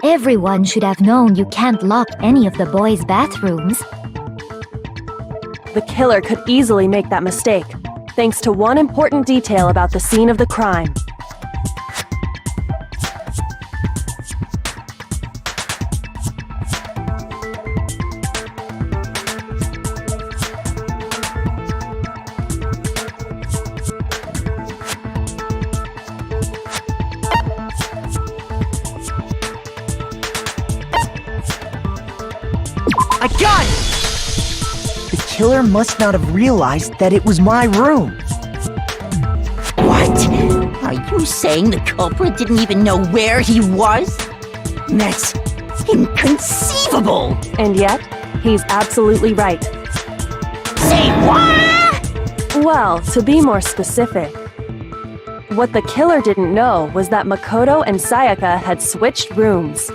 Everyone should have known you can't lock any of the boys' bathrooms.
The killer could easily make that mistake, thanks to one important detail about the scene of the crime.
I got it! The killer must not have realized that it was my room.
What? Are you saying the culprit didn't even know where he was? That's inconceivable!
And yet, he's absolutely right.
Say what?
Well, to be more specific, what the killer didn't know was that Makoto and Sayaka had switched rooms.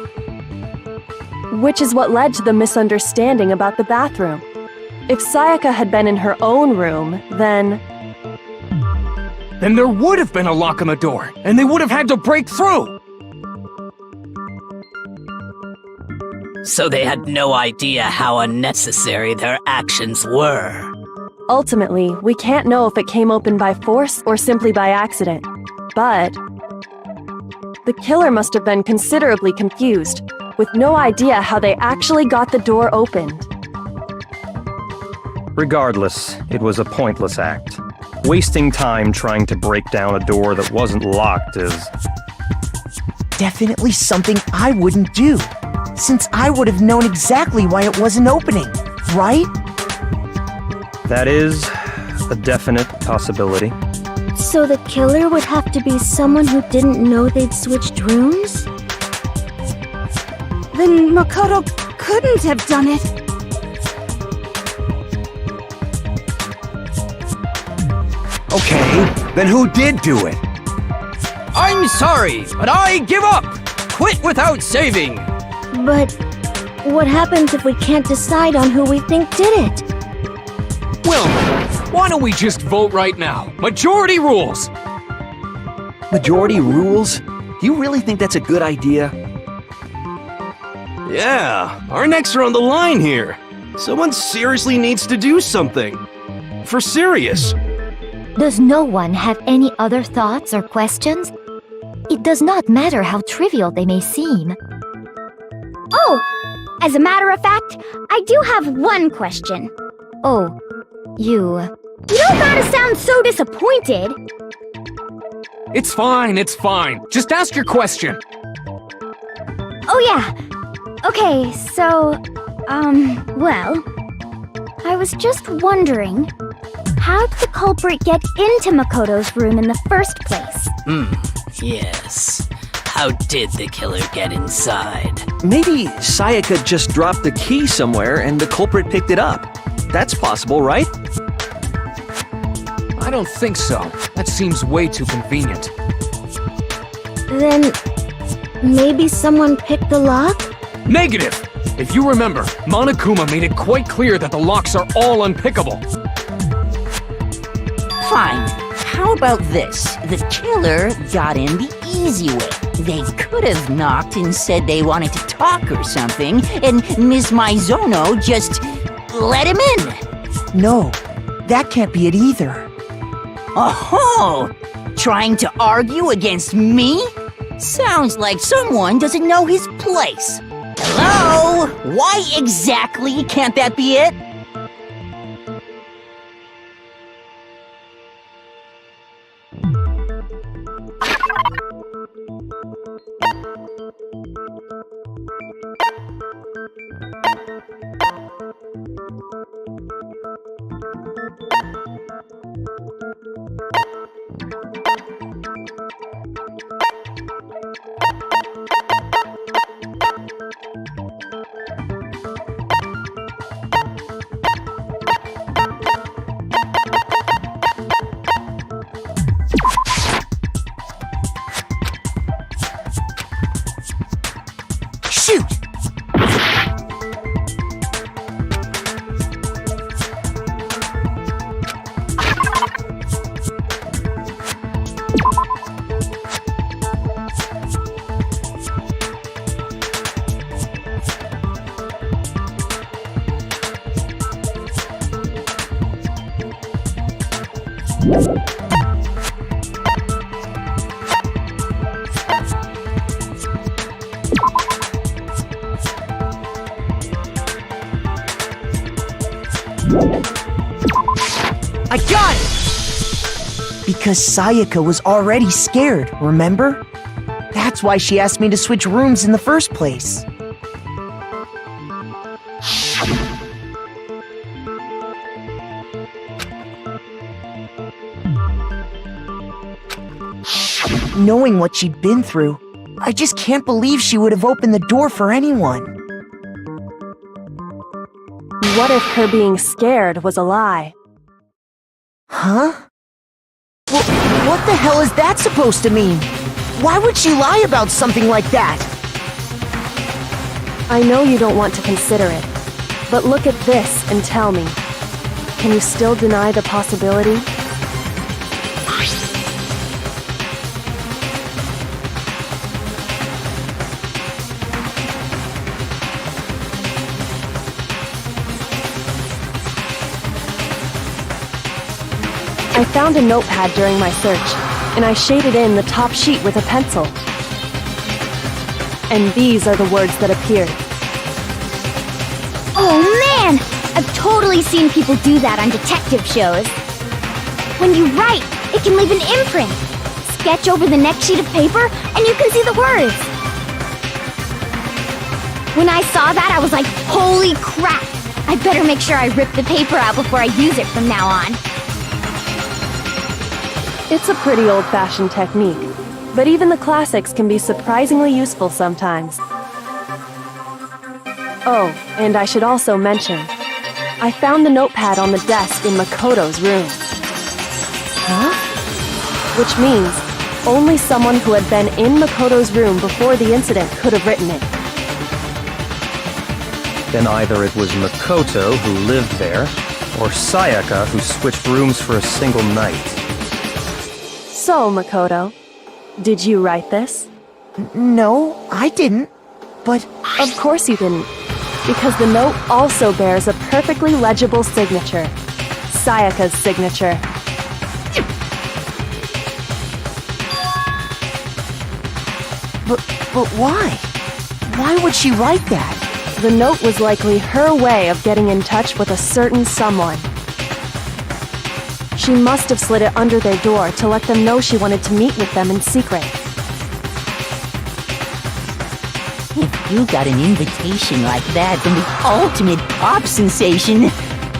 Which is what led to the misunderstanding about the bathroom. If Sayaka had been in her own room, then
Then there would have been a lock on the door, and they would have had to break through!
So they had no idea how unnecessary their actions were.
ultimately, we can't know if it came open by force or simply by accident. But the killer must have been considerably confused, with no idea how they actually got the door opened.
Regardless, it was a pointless act. Wasting time trying to break down a door that wasn't locked is...
definitely something I wouldn't do, since I would have known exactly why it wasn't opening, right?
That is a definite possibility.
So the killer would have to be someone who didn't know they'd switched rooms?
Then Makoto couldn't have done it.
Okay, then who did do it?
I'm sorry, but I give up! Quit without saving!
But what happens if we can't decide on who we think did it?
Well, why don't we just vote right now? Majority rules!
Majority rules? Do you really think that's a good idea?
Yeah, our necks are on the line here. Someone seriously needs to do something. For serious.
Does no one have any other thoughts or questions? It does not matter how trivial they may seem.
Oh, as a matter of fact, I do have one question.
Oh, you...
You don't gotta sound so disappointed.
It's fine, it's fine. Just ask your question.
Oh yeah. Okay, so, well, I was just wondering, how did the culprit get into Makoto's room in the first place?
Yes. How did the killer get inside?
Maybe Sayaka just dropped the key somewhere and the culprit picked it up. That's possible, right?
I don't think so. That seems way too convenient.
Then... maybe someone picked the lock?
Negative! If you remember, Monokuma made it quite clear that the locks are all unpickable.
Fine. How about this? The killer got in the easy way. They could have knocked and said they wanted to talk or something, and Ms. Maizono just let him in.
No, that can't be it either.
Oh, Trying to argue against me? Sounds like someone doesn't know his place. Hello? Why exactly can't that be it?
Shoot! I got it! Because Sayaka was already scared, remember? That's why she asked me to switch rooms in the first place. Knowing what she'd been through, I just can't believe she would have opened the door for anyone.
What if her being scared was a lie?
Huh? Well, what the hell is that supposed to mean? Why would she lie about something like that?
I know you don't want to consider it, but look at this and tell me. Can you still deny the possibility? I found a notepad during my search, and I shaded in the top sheet with a pencil. And these are the words that appeared.
Oh man! I've totally seen people do that on detective shows. When you write, it can leave an imprint. Sketch over the next sheet of paper, and you can see the words. When I saw that, I was like, holy crap! I better make sure I rip the paper out before I use it from now on.
It's a pretty old-fashioned technique, but even the classics can be surprisingly useful sometimes. Oh, and I should also mention, I found the notepad on the desk in Makoto's room.
Huh?
Which means only someone who had been in Makoto's room before the incident could have written it.
Then either it was Makoto who lived there, or Sayaka who switched rooms for a single night.
So, Makoto, did you write this?
No, I didn't. But
of course you didn't, because the note also bears a perfectly legible signature. Sayaka's signature.
But why? Why would she write that?
The note was likely her way of getting in touch with a certain someone. She must have slid it under their door to let them know she wanted to meet with them in secret.
If you got an invitation like that from the ultimate pop sensation,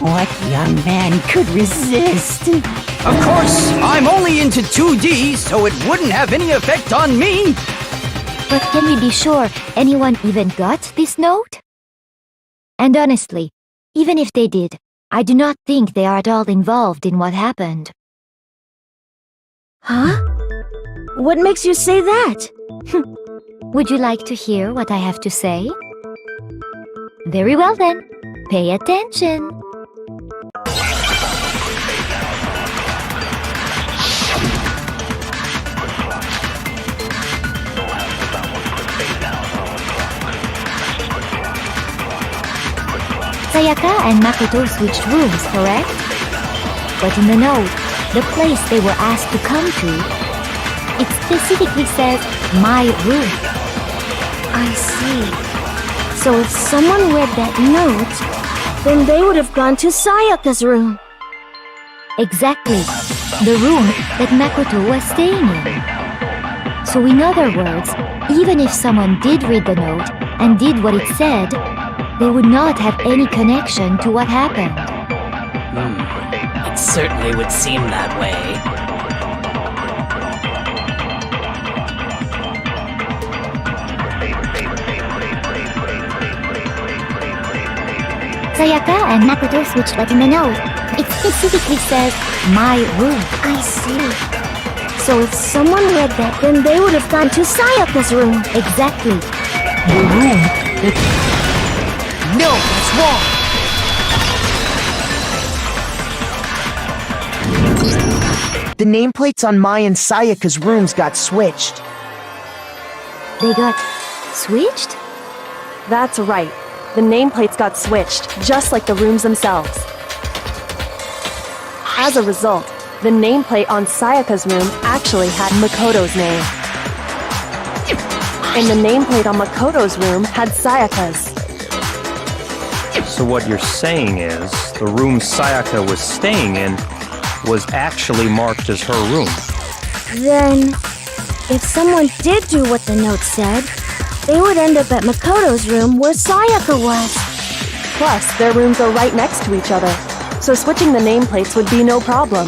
what young man could resist?
Of course, I'm only into 2D, so it wouldn't have any effect on me.
But can we be sure anyone even got this note? And honestly, even if they did, I do not think they are at all involved in what happened.
Huh? What makes you say that?
Would you like to hear what I have to say? Very well then, pay attention. Sayaka and Makoto switched rooms, correct? But in the note, the place they were asked to come to
It specifically says, my room.
I see. So if someone read that note, then they would have gone to Sayaka's room.
Exactly. The room that Makoto was staying in. So in other words, even if someone did read the note and did what it said, they would not have any connection to what happened.
It certainly would seem that way.
Sayaka and Makoto switched what in the note. It specifically says, my room. I see. So if someone read that, then they would have gone to Sayaka's room.
Exactly.
The room that... No, that's wrong! The nameplates on Mai and Sayaka's rooms got switched.
They got switched?
That's right. The nameplates got switched, just like the rooms themselves. As a result, the nameplate on Sayaka's room actually had Makoto's name. And the nameplate on Makoto's room had Sayaka's.
So what you're saying is, the room Sayaka was staying in was actually marked as her room.
Then, if someone did do what the note said, they would end up at Makoto's room where Sayaka was.
Plus, their rooms are right next to each other, so switching the nameplates would be no problem.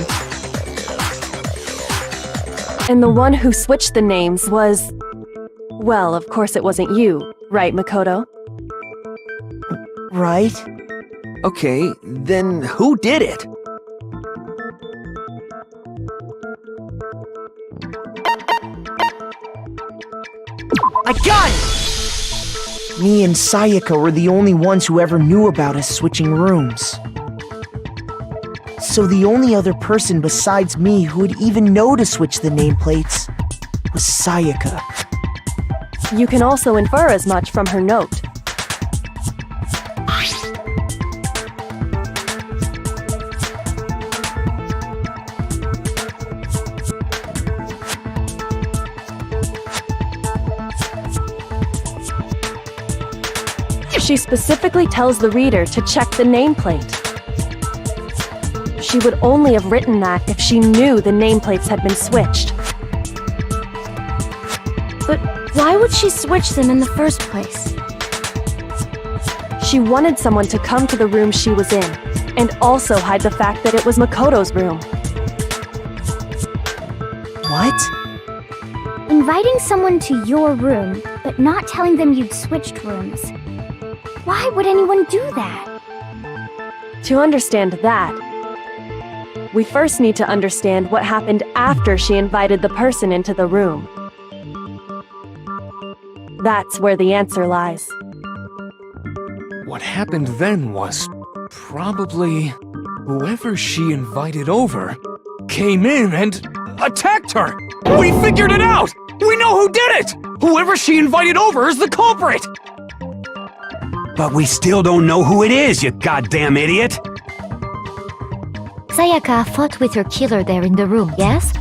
And the one who switched the names was... Well, of course it wasn't you, right, Makoto?
Right?
Okay, then who did it?
I got it! Me and Sayaka were the only ones who ever knew about us switching rooms. So the only other person besides me who would even know to switch the nameplates was Sayaka.
You can also infer as much from her note. She specifically tells the reader to check the nameplate. She would only have written that if she knew the nameplates had been switched.
But why would she switch them in the first place?
She wanted someone to come to the room she was in, and also hide the fact that it was Makoto's room.
What?
Inviting someone to your room, but not telling them you'd switched rooms. Why would anyone do that?
To understand that, we first need to understand what happened after she invited the person into the room. That's where the answer lies.
What happened then was probably whoever she invited over came in and attacked her. We figured it out! We know who did it! Whoever she invited over is the culprit!
But we still don't know who it is, you goddamn idiot!
Sayaka fought with her killer there in the room, yes?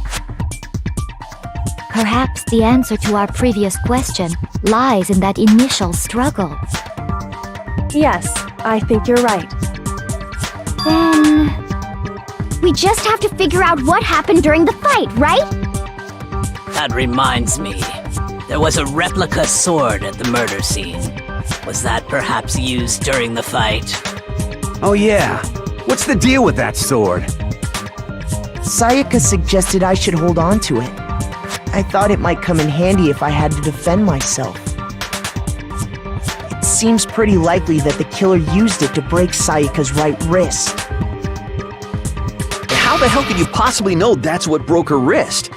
Perhaps the answer to our previous question lies in that initial struggle.
Yes, I think you're right.
Then... we just have to figure out what happened during the fight, right?
That reminds me. There was a replica sword at the murder scene. Was that perhaps used during the fight?
Oh yeah. What's the deal with that sword?
Sayaka suggested I should hold on to it. I thought it might come in handy if I had to defend myself. It seems pretty likely that the killer used it to break Sayaka's right wrist.
How the hell could you possibly know that's what broke her wrist?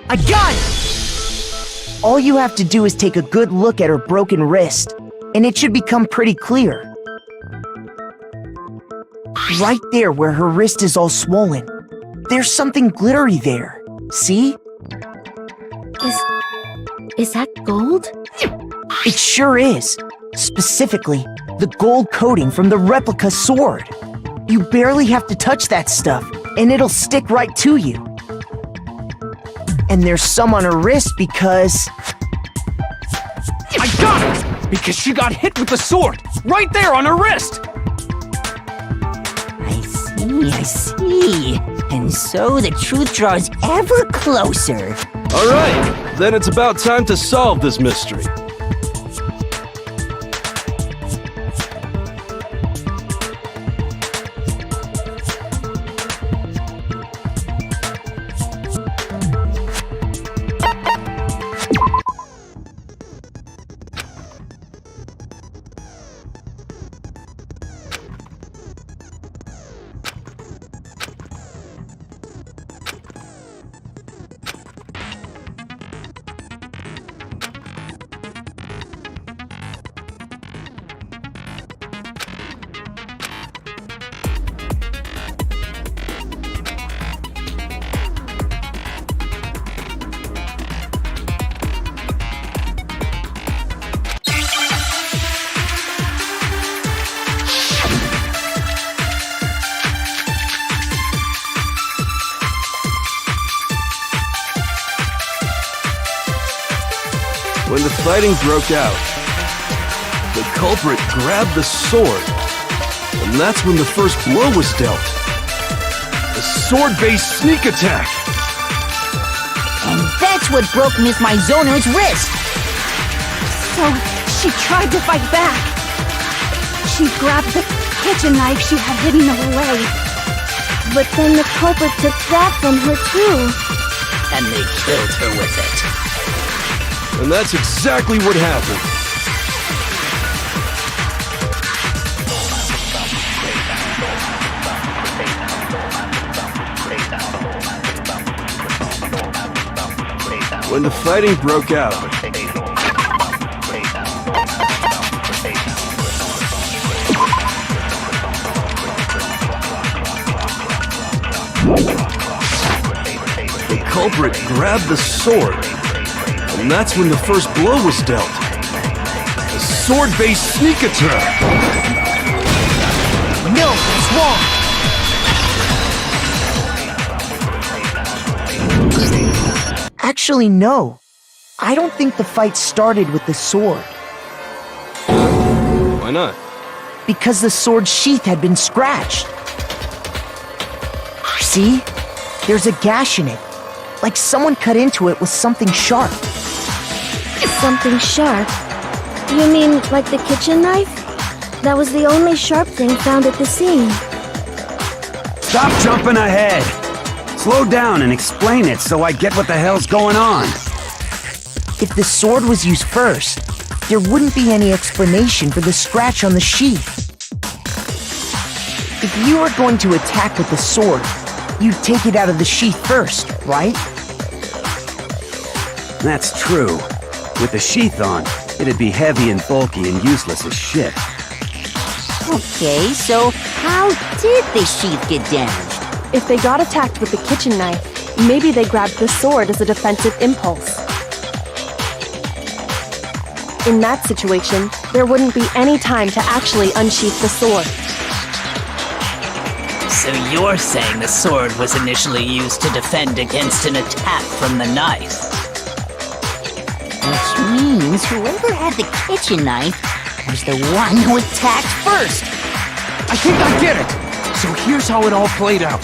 I got it! All you have to do is take a good look at her broken wrist, and it should become pretty clear. Right there where her wrist is all swollen, there's something glittery there. See?
Is that gold?
It sure is. Specifically, the gold coating from the replica sword. You barely have to touch that stuff, and it'll stick right to you. And there's some on her wrist because...
I got it! Because she got hit with the sword! Right there on her wrist!
I see. And so the truth draws ever closer.
Alright, then it's about time to solve this mystery. When the fighting broke out, the culprit grabbed the sword, and that's when the first blow was dealt. A sword-based sneak attack!
And that's what broke Miss Mizono's wrist.
So, she tried to fight back. She grabbed the kitchen knife she had hidden away.
But then the culprit took that from her too.
And they killed her with it.
And that's exactly what happened. When the fighting broke out, the culprit grabbed the sword. And that's when the first blow was dealt. A sword-based sneak attack!
No, it's wrong! Actually, no. I don't think the fight started with the sword.
Why not?
Because the sword's sheath had been scratched. See? There's a gash in it. Like someone cut into it with something sharp.
Something sharp? You mean like the kitchen knife? That was the only sharp thing found at the scene.
Stop jumping ahead! Slow down and explain it so I get what the hell's going on.
If the sword was used first, there wouldn't be any explanation for the scratch on the sheath. If you were going to attack with the sword, you'd take it out of the sheath first, right?
That's true. With the sheath on, it'd be heavy and bulky and useless as shit.
Okay, so how did the sheath get damaged?
If they got attacked with the kitchen knife, maybe they grabbed the sword as a defensive impulse. In that situation, there wouldn't be any time to actually unsheath the sword.
So you're saying the sword was initially used to defend against an attack from the knife?
Which means whoever had the kitchen knife was the one who attacked first.
I think I get it! So here's how it all played out.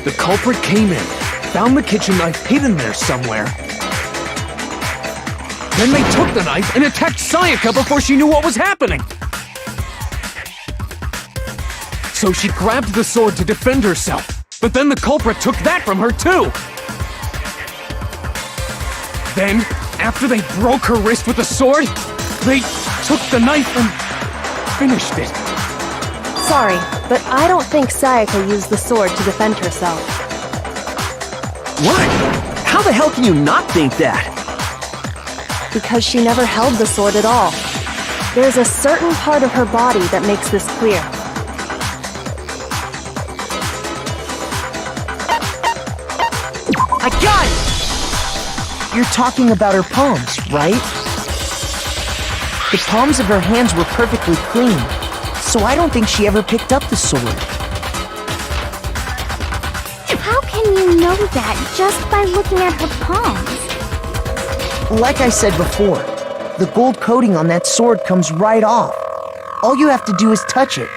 The culprit came in, found the kitchen knife hidden there somewhere. Then they took the knife and attacked Sayaka before she knew what was happening. So she grabbed the sword to defend herself, but then the culprit took that from her too. Then, after they broke her wrist with the sword, they took the knife and finished it.
Sorry, but I don't think Sayaka used the sword to defend herself.
What? How the hell can you not think that?
Because she never held the sword at all. There's a certain part of her body that makes this clear.
I got it! You're talking about her palms, right? The palms of her hands were perfectly clean, so I don't think she ever picked up the sword.
How can you know that just by looking at her palms?
Like I said before, the gold coating on that sword comes right off. All you have to do is touch it.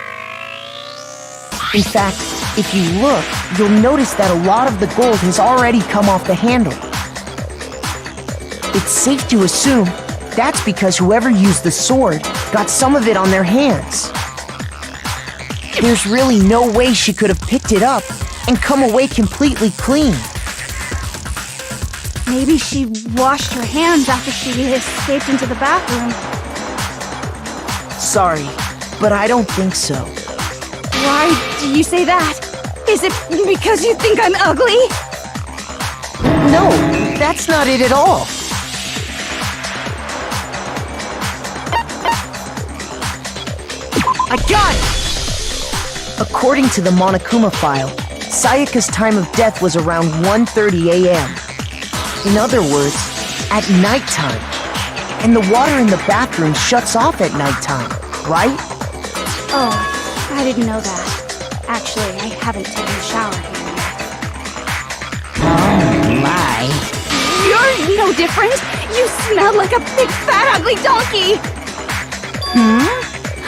In fact, if you look, you'll notice that a lot of the gold has already come off the handle. It's safe to assume that's because whoever used the sword got some of it on their hands. There's really no way she could have picked it up and come away completely clean.
Maybe she washed her hands after she escaped into the bathroom.
Sorry, but I don't think so.
Why do you say that? Is it because you think I'm ugly?
No, that's not it at all. I got it! According to the Monokuma file, Sayaka's time of death was around 1:30 a.m. In other words, at nighttime. And the water in the bathroom shuts off at nighttime, right?
Oh, I didn't know that. Actually, I haven't taken a shower here yet.
Oh my.
You're no different! You smell like a big fat ugly donkey!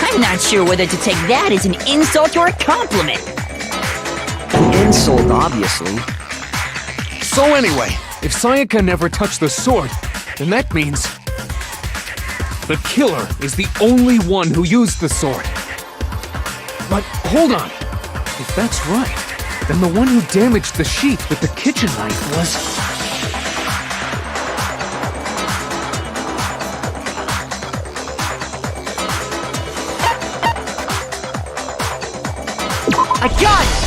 I'm not sure whether to take that as an insult or a compliment.
Insult, obviously.
So anyway, if Sayaka never touched the sword, then that means the killer is the only one who used the sword. But hold on. If that's right, then the one who damaged the sheet with the kitchen knife was...
I got it!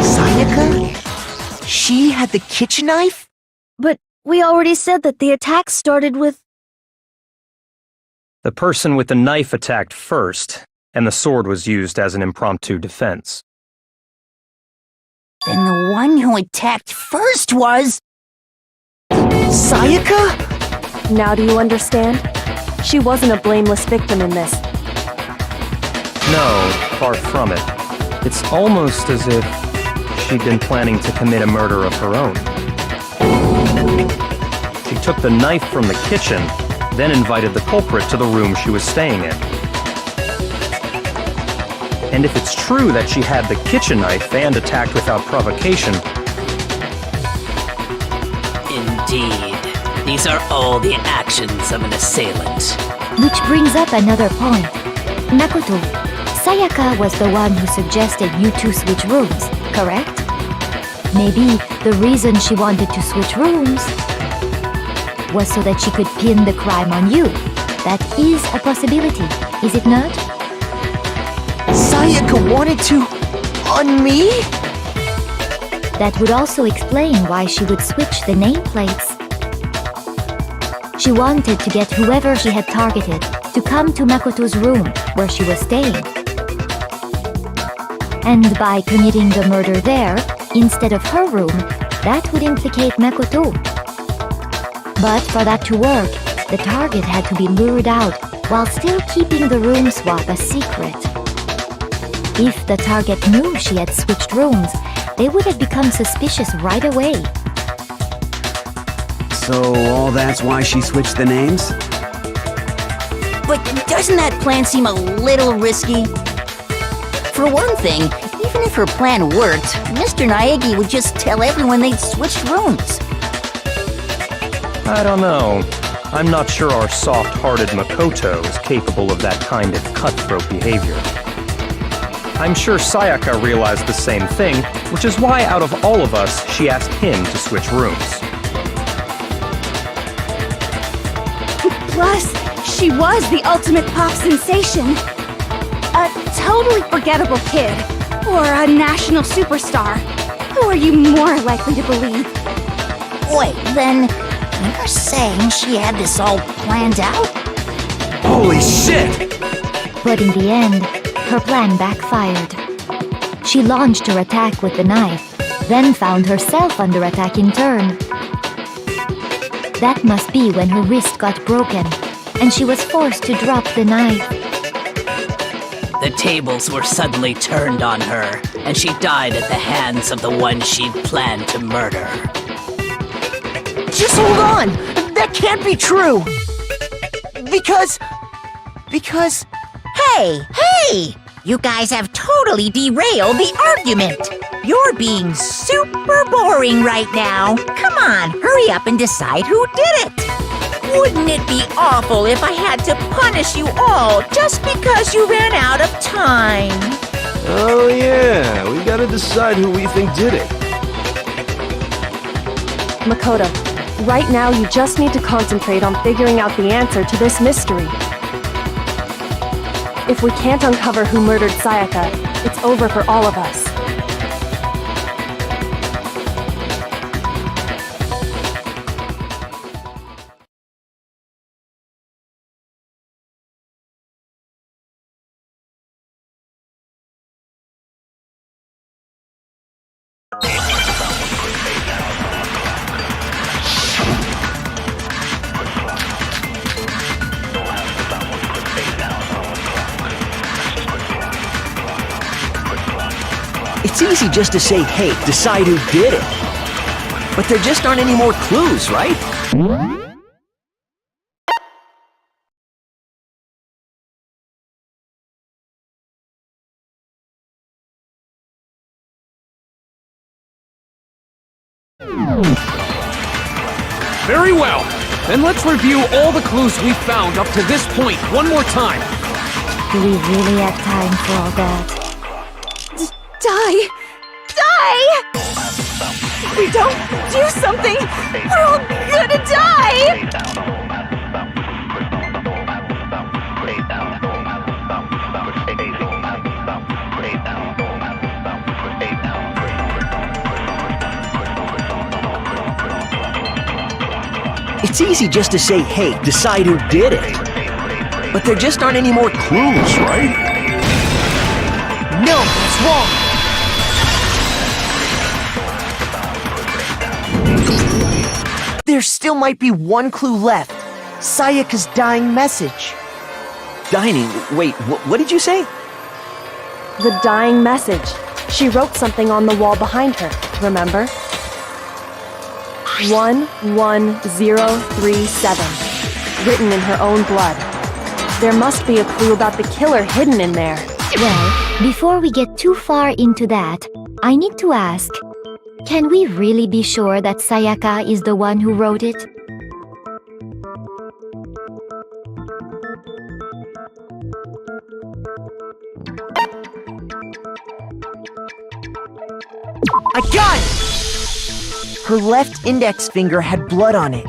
Sayaka? She had the kitchen knife?
But we already said that the attack started with...
The person with the knife attacked first, and the sword was used as an impromptu defense.
Then the one who attacked first was...
Sayaka?
Now do you understand? She wasn't a blameless victim in this.
No, far from it. It's almost as if she'd been planning to commit a murder of her own. She took the knife from the kitchen, then invited the culprit to the room she was staying in. And if it's true that she had the kitchen knife and attacked without provocation...
Indeed. These are all the actions of an assailant.
Which brings up another point. Makoto, Sayaka was the one who suggested you two switch rooms, correct? Maybe the reason she wanted to switch rooms was so that she could pin the crime on you. That is a possibility, is it not?
Sayaka wanted to... on me?
That would also explain why she would switch the nameplates. She wanted to get whoever she had targeted to come to Makoto's room where she was staying. And by committing the murder there, instead of her room, that would implicate Makoto. But for that to work, the target had to be lured out while still keeping the room swap a secret. If the target knew she had switched rooms, they would have become suspicious right away.
So all that's why she switched the names?
But doesn't that plan seem a little risky? For one thing, even if her plan worked, Mr. Naegi would just tell everyone they'd switched rooms.
I don't know. I'm not sure our soft-hearted Makoto is capable of that kind of cutthroat behavior. I'm sure Sayaka realized the same thing, which is why out of all of us, she asked him to switch rooms.
Plus, she was the ultimate pop sensation. A totally forgettable kid. Or a national superstar. Who are you more likely to believe?
Wait, then you're saying she had this all planned out?
Holy shit!
But in the end, her plan backfired. She launched her attack with the knife, then found herself under attack in turn. That must be when her wrist got broken, and she was forced to drop the knife.
The tables were suddenly turned on her, and she died at the hands of the one she'd planned to murder.
Just hold on! That can't be true! Because...
Hey! You guys have totally derailed the argument. You're being super boring right now. Come on, hurry up and decide who did it. Wouldn't it be awful if I had to punish you all just because you ran out of time?
Oh yeah, we gotta decide who we think did it.
Makoto, right now you just need to concentrate on figuring out the answer to this mystery. If we can't uncover who murdered Sayaka, it's over for all of us.
It's easy just to say, hey, decide who did it. But there just aren't any more clues, right?
Very well. Then let's review all the clues we've found up to this point one more time.
Do we really have time for all that?
Die! If we don't do something, we're all gonna die!
It's easy just to say, hey, decide who did it. But there just aren't any more clues, right?
No, that's wrong! There still might be one clue left. Sayaka's dying message.
Dining? Wait, what did you say?
The dying message. She wrote something on the wall behind her, remember? 11037. Written in her own blood. There must be a clue about the killer hidden in there.
Well, before we get too far into that, I need to ask, can we really be sure that Sayaka is the one who wrote it?
I got it! Her left index finger had blood on it.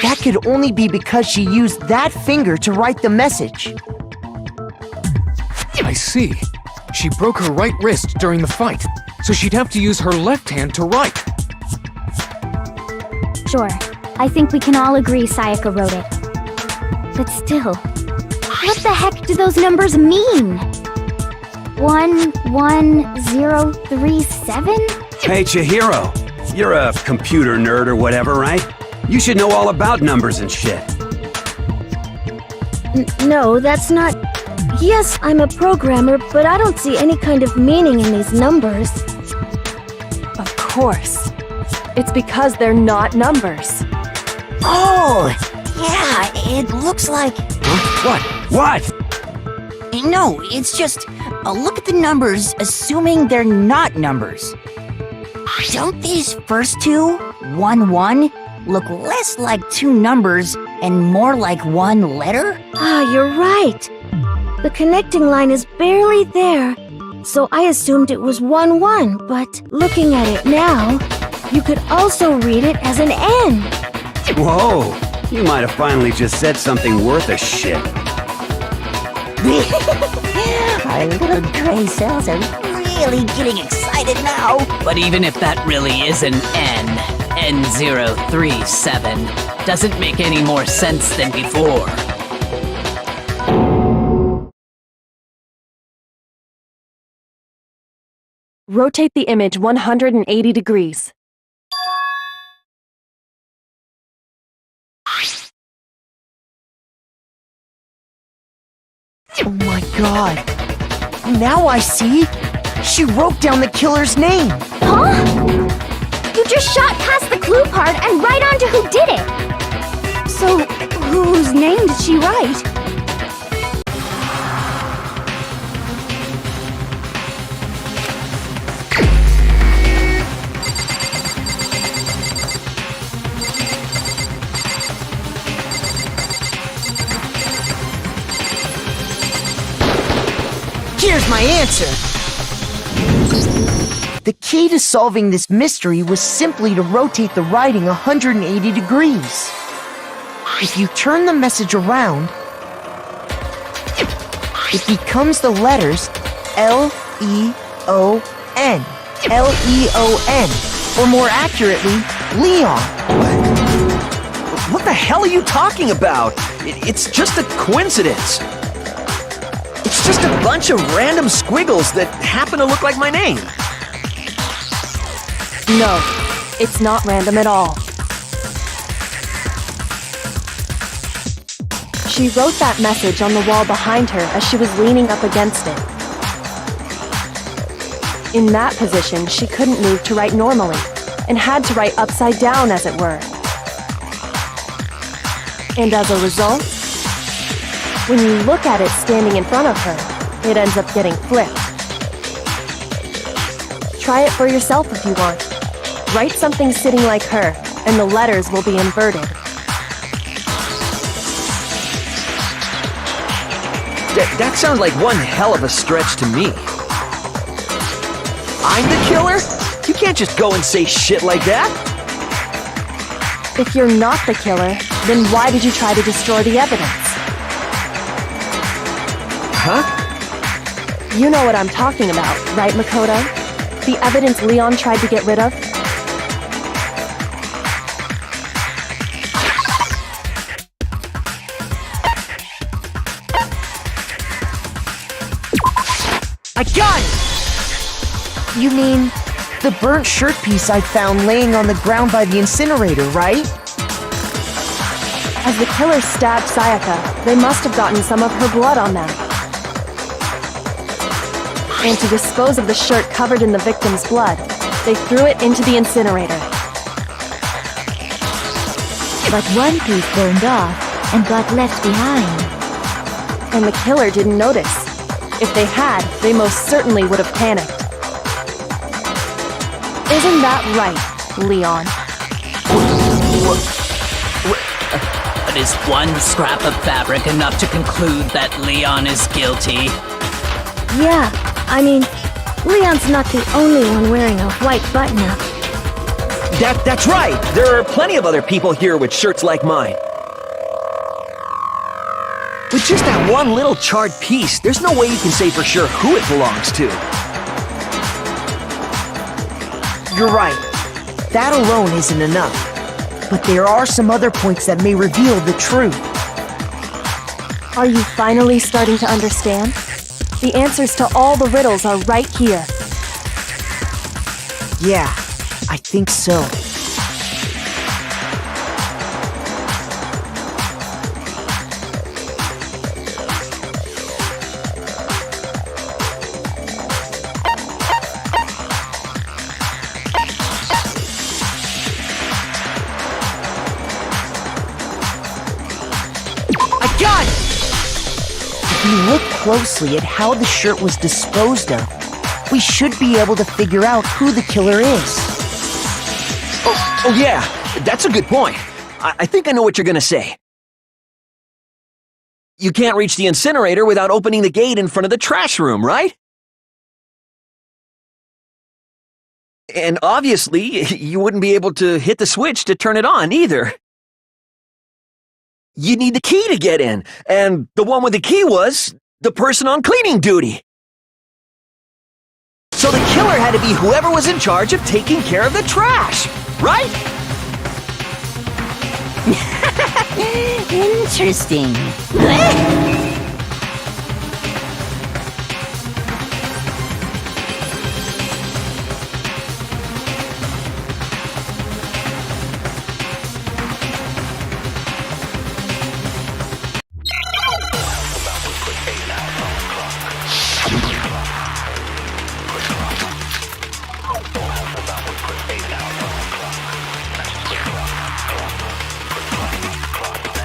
That could only be because she used that finger to write the message.
I see. She broke her right wrist during the fight, so she'd have to use her left hand to write.
Sure, I think we can all agree Sayaka wrote it. But still, what the heck do those numbers mean? 11037?
Hey, Chihiro. You're a computer nerd or whatever, right? You should know all about numbers and shit.
No, that's not... Yes, I'm a programmer, but I don't see any kind of meaning in these numbers.
Of course. It's because they're not numbers.
Oh, yeah, it looks like...
What? What?
No, it's just... look at the numbers, assuming they're not numbers. Don't these first two, 1-1, look less like two numbers and more like one letter?
Ah, you're right. The connecting line is barely there, so I assumed it was 1-1, but looking at it now, you could also read it as an N.
Whoa, you might have finally just said something worth a shit.
Our little gray cells are really getting excited now.
But even if that really is an N037, doesn't make any more sense than before.
Rotate the image 180 degrees.
my god. Now I see. She wrote down the killer's name.
Huh? You just shot past the clue part and right onto who did it. So, whose name did she write?
Here's my answer. The key to solving this mystery was simply to rotate the writing 180 degrees. If you turn the message around, it becomes the letters L-E-O-N. L-E-O-N. Or more accurately, Leon.
What the hell are you talking about? It's just a coincidence. It's just a bunch of random squiggles that happen to look like my name.
No, it's not random at all. She wrote that message on the wall behind her as she was leaning up against it. In that position, she couldn't move to write normally, and had to write upside down, as it were. And as a result, when you look at it standing in front of her, it ends up getting flipped. Try it for yourself if you want. Write something sitting like her, and the letters will be inverted.
That sounds like one hell of a stretch to me. I'm the killer? You can't just go and say shit like that.
If you're not the killer, then why did you try to destroy the evidence?
Huh?
You know what I'm talking about, right, Makoto? The evidence Leon tried to get rid of?
I got it! You mean the burnt shirt piece I found laying on the ground by the incinerator, right?
As the killer stabbed Sayaka, they must have gotten some of her blood on them. And to dispose of the shirt covered in the victim's blood, they threw it into the incinerator.
But one piece burned off and got left behind.
And the killer didn't notice. If they had, they most certainly would have panicked. Isn't that right, Leon?
But is one scrap of fabric enough to conclude that Leon is guilty?
Yeah, I mean, Leon's not the only one wearing a white button-up.
That's right! There are plenty of other people here with shirts like mine. With just that one little charred piece, there's no way you can say for sure who it belongs to.
You're right. That alone isn't enough. But there are some other points that may reveal the truth.
Are you finally starting to understand? The answers to all the riddles are right here.
Yeah, I think so. If you look closely at how the shirt was disposed of, we should be able to figure out who the killer is.
Oh yeah, that's a good point. I think I know what you're gonna say. You can't reach the incinerator without opening the gate in front of the trash room, right? And obviously, you wouldn't be able to hit the switch to turn it on either. You need the key to get in, and the one with the key was the person on cleaning duty. So the killer had to be whoever was in charge of taking care of the trash, right?
Interesting.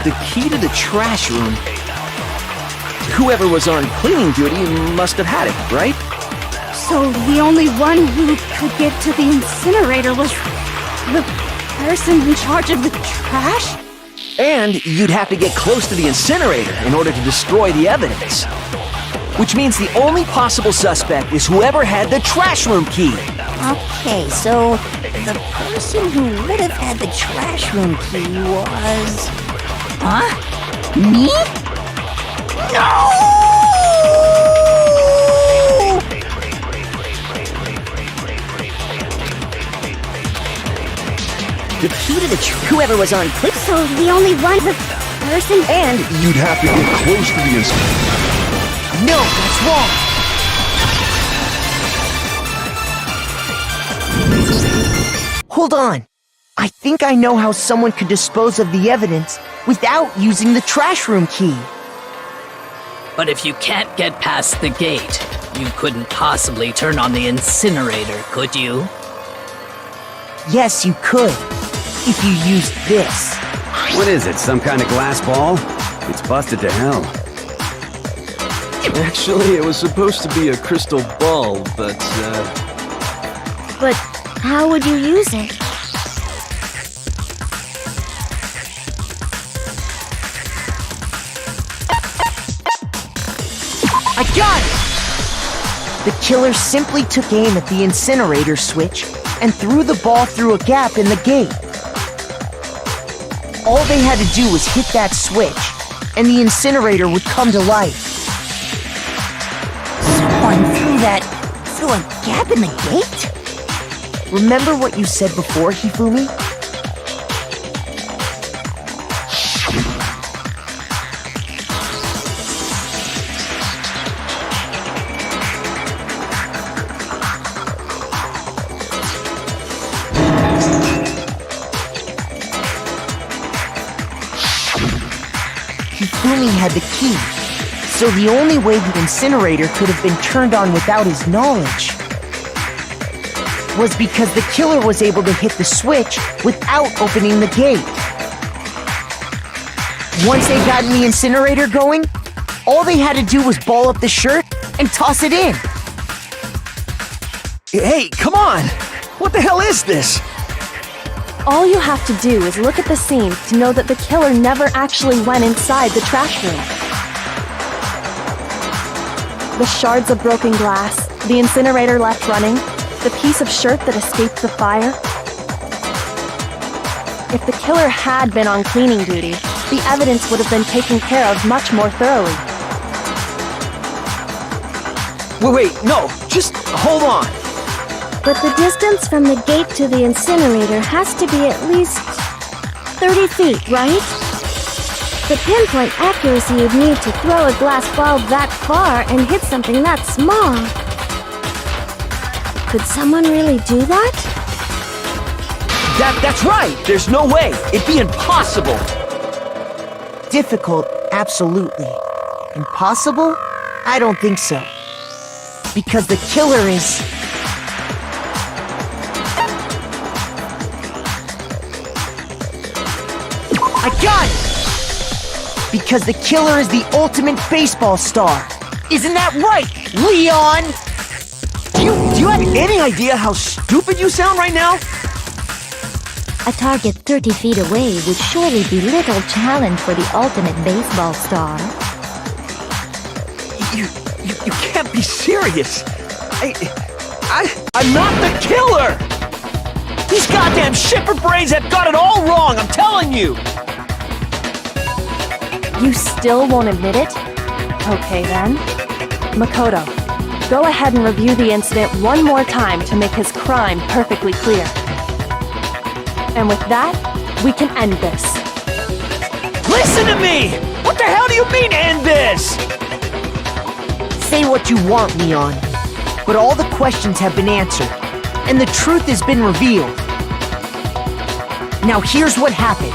the key to the trash room. Whoever was on cleaning duty must have had it, right?
So the only one who could get to the incinerator was the person in charge of the trash?
And you'd have to get close to the incinerator in order to destroy the evidence. Which means the only possible suspect is whoever had the trash room key.
Okay, so the person who would have had the trash room key was... Huh? Me? No!
The key to the whoever was on clip.
So the only one the person...
And
You'd have to get close to the incinerator.
No, that's wrong. Hold on. I think I know how someone could dispose of the evidence without using the trash room key.
But if you can't get past the gate, you couldn't possibly turn on the incinerator, could you?
Yes, you could. If you used this.
What is it, some kind of glass ball? It's busted to hell.
Actually, it was supposed to be a crystal ball, but,
But how would you use it?
I got it! The killer simply took aim at the incinerator switch and threw the ball through a gap in the gate. All they had to do was hit that switch, and the incinerator would come to life.
Someone threw a gap in the gate?
Remember what you said before, Hifumi? Hifumi had the key, so the only way the incinerator could have been turned on without his knowledge was because the killer was able to hit the switch without opening the gate. Once they got the incinerator going, all they had to do was ball up the shirt and toss it in.
Hey, come on! What the hell is this?
All you have to do is look at the scene to know that the killer never actually went inside the trash room. The shards of broken glass, the incinerator left running, the piece of shirt that escaped the fire. If the killer had been on cleaning duty, the evidence would have been taken care of much more thoroughly.
Wait, no, just hold on.
But the distance from the gate to the incinerator has to be at least 30 feet, right? The pinpoint accuracy you'd need to throw a glass ball that far and hit something that small. Could someone really do that?
That's right! There's no way! It'd be impossible!
Difficult, absolutely. Impossible? I don't think so. Because the killer is... I got it! Because the killer is the ultimate baseball star. Isn't that right, Leon?
Do you have any idea how stupid you sound right now?
A target 30 feet away would surely be little challenge for the ultimate baseball star.
You can't be serious. I'm not the killer! These goddamn shipper brains have got it all wrong, I'm telling you!
You still won't admit it? Okay then. Makoto, go ahead and review the incident one more time to make his crime perfectly clear. And with that, we can end this.
Listen to me! What the hell do you mean, end this?
Say what you want, Leon. But all the questions have been answered, and the truth has been revealed. Now here's what happened.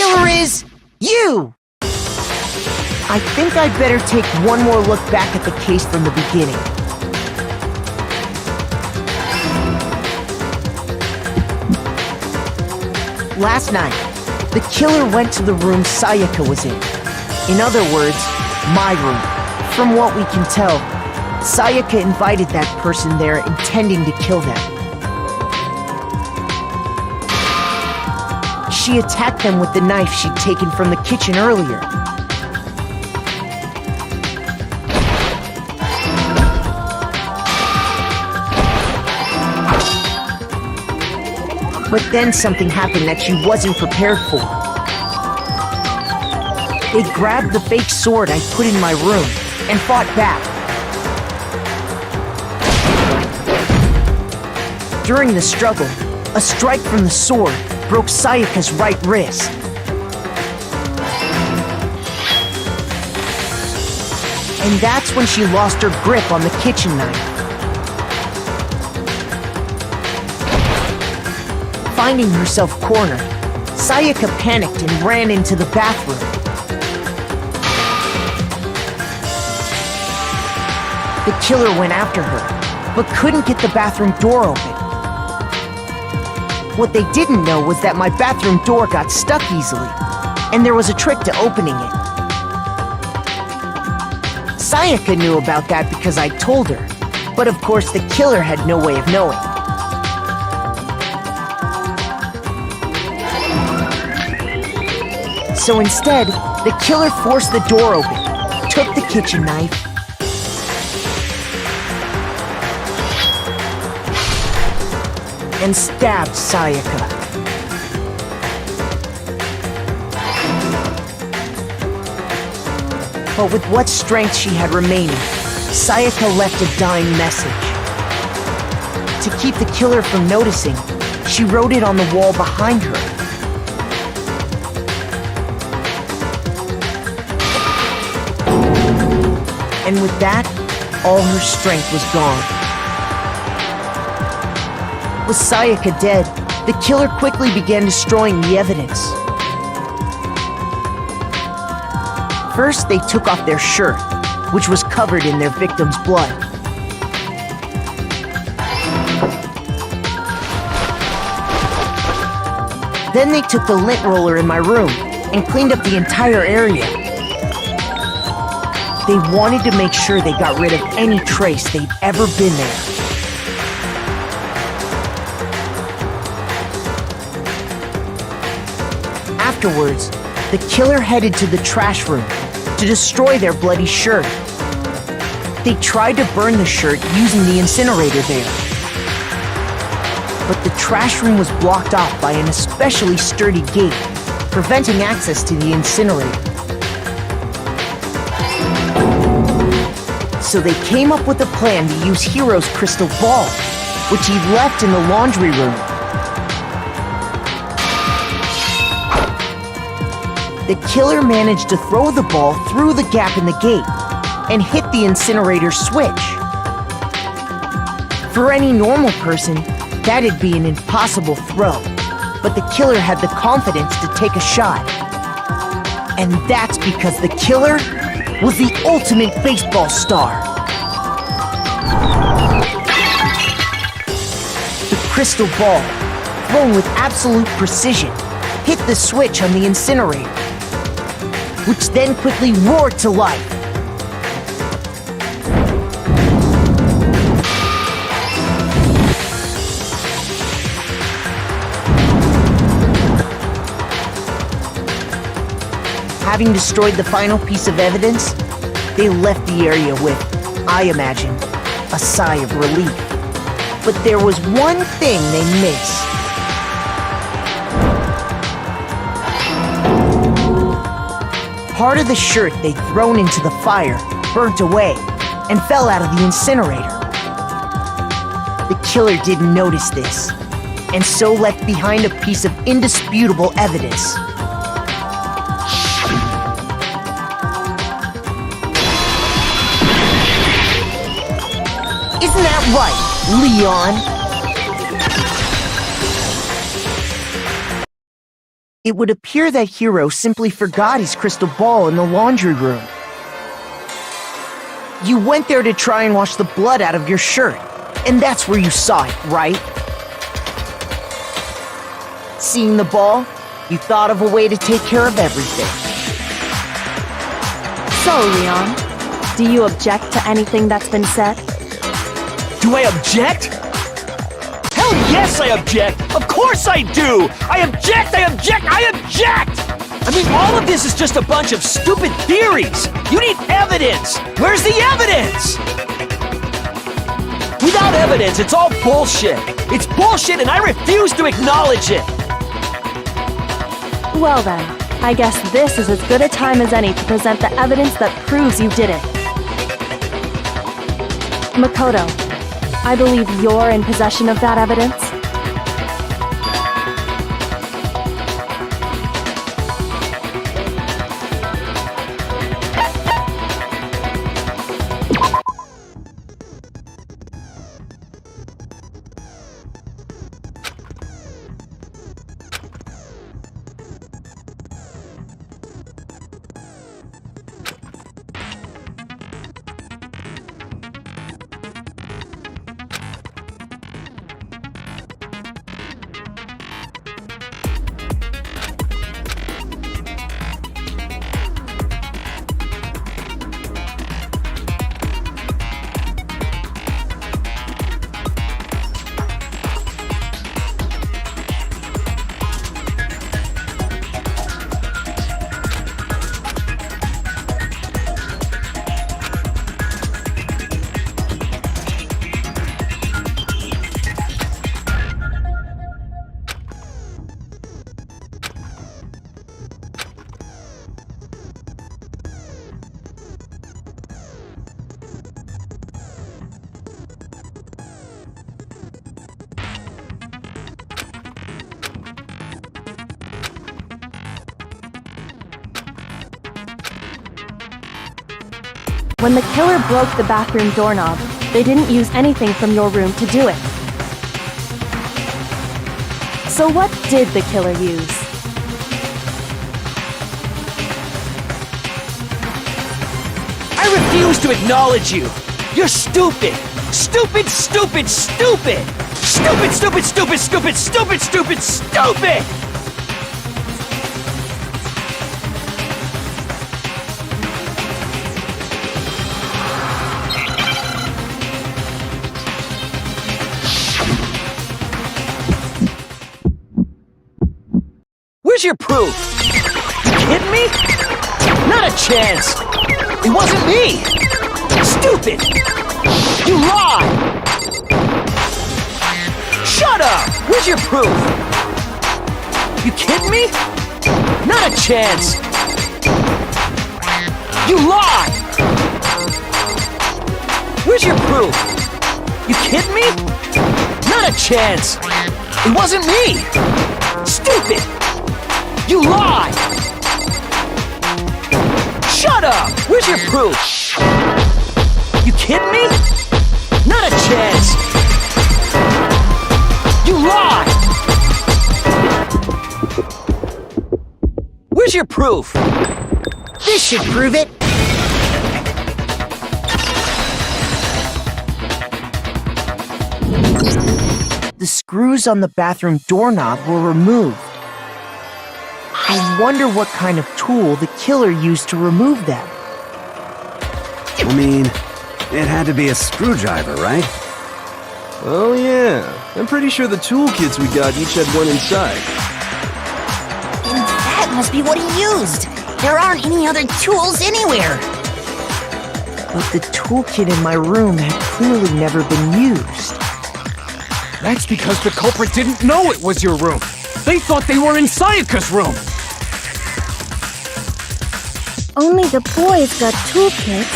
killer is you! I think I'd better take one more look back at the case from the beginning. Last night, the killer went to the room Sayaka was in. In other words, my room. From what we can tell, Sayaka invited that person there intending to kill them. She attacked them with the knife she'd taken from the kitchen earlier. But then something happened that she wasn't prepared for. They grabbed the fake sword I put in my room and fought back. During the struggle, a strike from the sword broke Sayaka's right wrist. And that's when she lost her grip on the kitchen knife. Finding herself cornered, Sayaka panicked and ran into the bathroom. The killer went after her, but couldn't get the bathroom door open. What they didn't know was that my bathroom door got stuck easily, and there was a trick to opening it. Sayaka knew about that because I told her, but of course the killer had no way of knowing. So instead, the killer forced the door open, took the kitchen knife, and stabbed Sayaka. But with what strength she had remaining, Sayaka left a dying message. To keep the killer from noticing, she wrote it on the wall behind her. And with that, all her strength was gone. With Sayaka dead, the killer quickly began destroying the evidence. First, they took off their shirt, which was covered in their victim's blood. Then they took the lint roller in my room and cleaned up the entire area. They wanted to make sure they got rid of any trace they'd ever been there. Afterwards, the killer headed to the trash room to destroy their bloody shirt. They tried to burn the shirt using the incinerator there. But the trash room was blocked off by an especially sturdy gate, preventing access to the incinerator. So they came up with a plan to use Hiro's crystal ball, which he left in the laundry room. The killer managed to throw the ball through the gap in the gate and hit the incinerator switch. For any normal person, that'd be an impossible throw, but the killer had the confidence to take a shot. And that's because the killer was the ultimate baseball star. The crystal ball, thrown with absolute precision, hit the switch on the incinerator, which then quickly roared to life. Having destroyed the final piece of evidence, they left the area with, I imagine, a sigh of relief. But there was one thing they missed. Part of the shirt they'd thrown into the fire burnt away and fell out of the incinerator. The killer didn't notice this, and so left behind a piece of indisputable evidence. Isn't that right, Leon? it would appear that Hiro simply forgot his crystal ball in the laundry room. You went there to try and wash the blood out of your shirt, and that's where you saw it, right? Seeing the ball, you thought of a way to take care of everything.
So, Leon, do you object to anything that's been said?
Do I object? Hell yes, I object! Of course I do! I object! I object! I object! I mean, all of this is just a bunch of stupid theories! You need evidence! Where's the evidence? Without evidence, it's all bullshit! It's bullshit and I refuse to acknowledge it!
Well then, I guess this is as good a time as any to present the evidence that proves you didn't. Makoto, I believe you're in possession of that evidence. When the killer broke the bathroom doorknob, they didn't use anything from your room to do it. So what did the killer use?
I refuse to acknowledge you! You're stupid! Stupid, stupid, stupid! Stupid, stupid, stupid, stupid, stupid, stupid, stupid! Where's your proof? You kidding me? Not a chance! It wasn't me! Stupid! You lie! Shut up! Where's your proof? You kidding me? Not a chance! You lie! Where's your proof? You kidding me? Not a chance! It wasn't me! Stupid! You lie! Shut up! Where's your proof? You kidding me? Not a chance! You lie! Where's your proof?
This should prove it. The screws on the bathroom doorknob were removed. I wonder what kind of tool the killer used to remove them.
I mean, it had to be a screwdriver, right?
Oh yeah, I'm pretty sure the toolkits we got each had one inside.
And that must be what he used. There aren't any other tools anywhere.
But the toolkit in my room had clearly never been used.
That's because the culprit didn't know it was your room. They thought they were in Sayaka's room.
Only the boys got toolkits,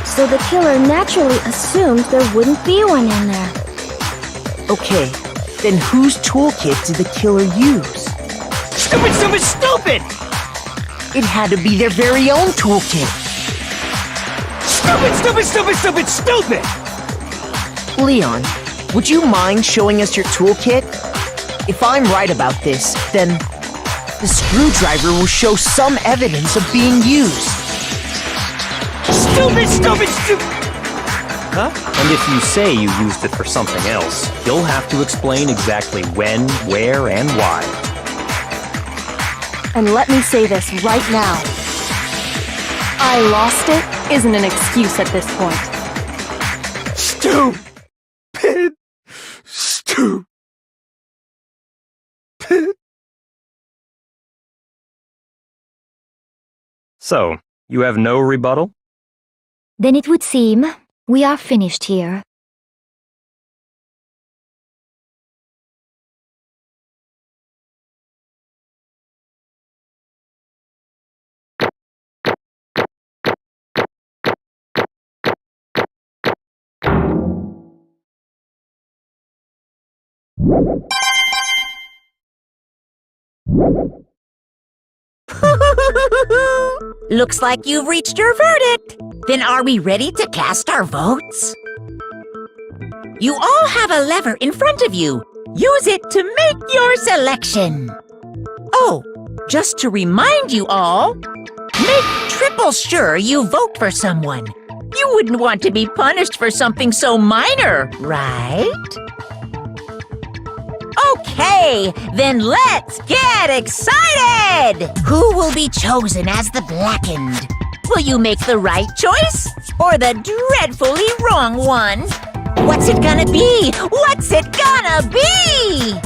so the killer naturally assumed there wouldn't be one in there.
Okay, then whose toolkit did the killer use?
Stupid, stupid, stupid!
It had to be their very own toolkit.
Stupid, stupid, stupid, stupid, stupid!
Leon, would you mind showing us your toolkit? If I'm right about this, then The screwdriver will show some evidence of being used.
Stupid, stupid, stupid!
Huh? And if you say you used it for something else, you'll have to explain exactly when, where, and why.
And let me say this right now. I lost it isn't an excuse at this point.
Stupid. Stupid.
So, you have no rebuttal?
Then it would seem we are finished here.
Looks like you've reached your verdict. Then are we ready to cast our votes? You all have a lever in front of you. Use it to make your selection. Oh, just to remind you all, make triple sure you vote for someone. You wouldn't want to be punished for something so minor, right? Okay, then let's get excited! Who will be chosen as the Blackened? Will you make the right choice or the dreadfully wrong one? What's it gonna be? What's it gonna be?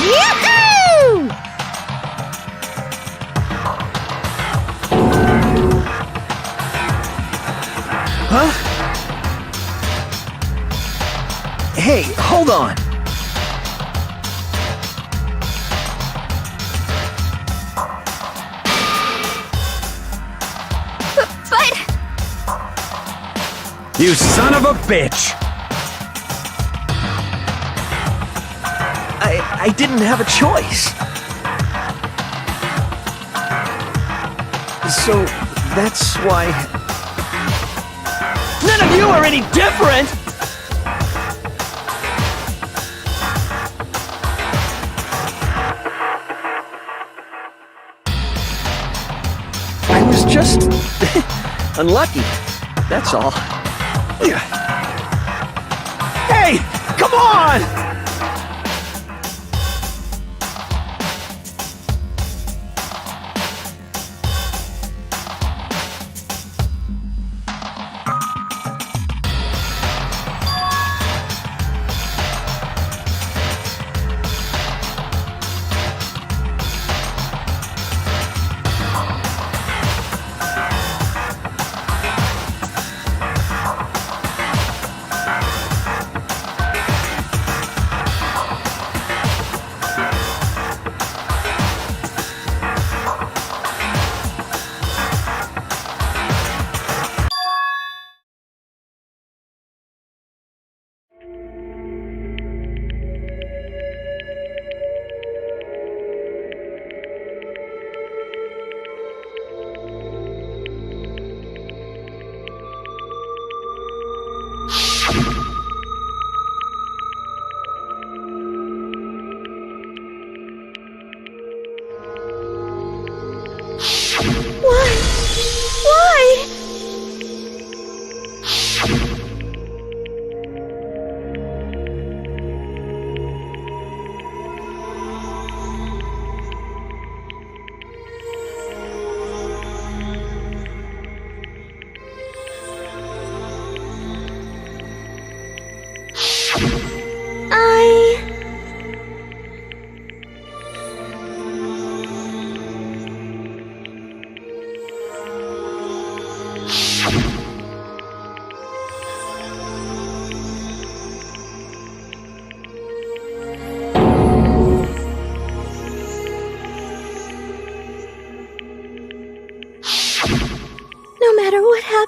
Yoo-hoo!
Huh? Hey, hold on.
But
You son of a bitch!
I didn't have a choice. So, that's why... None of you are any different! I was just... unlucky. That's all. Hey! Come on!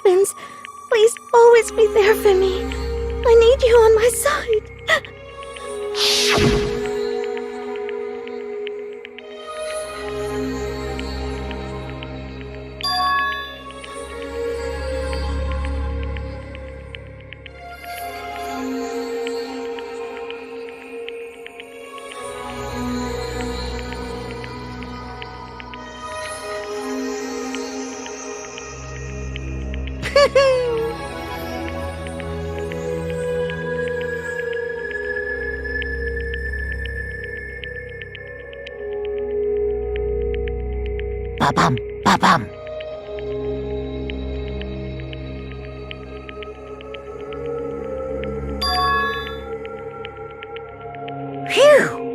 happens, please always be there for me. I need you on my side.
Ba-bum, ba-bum. Phew!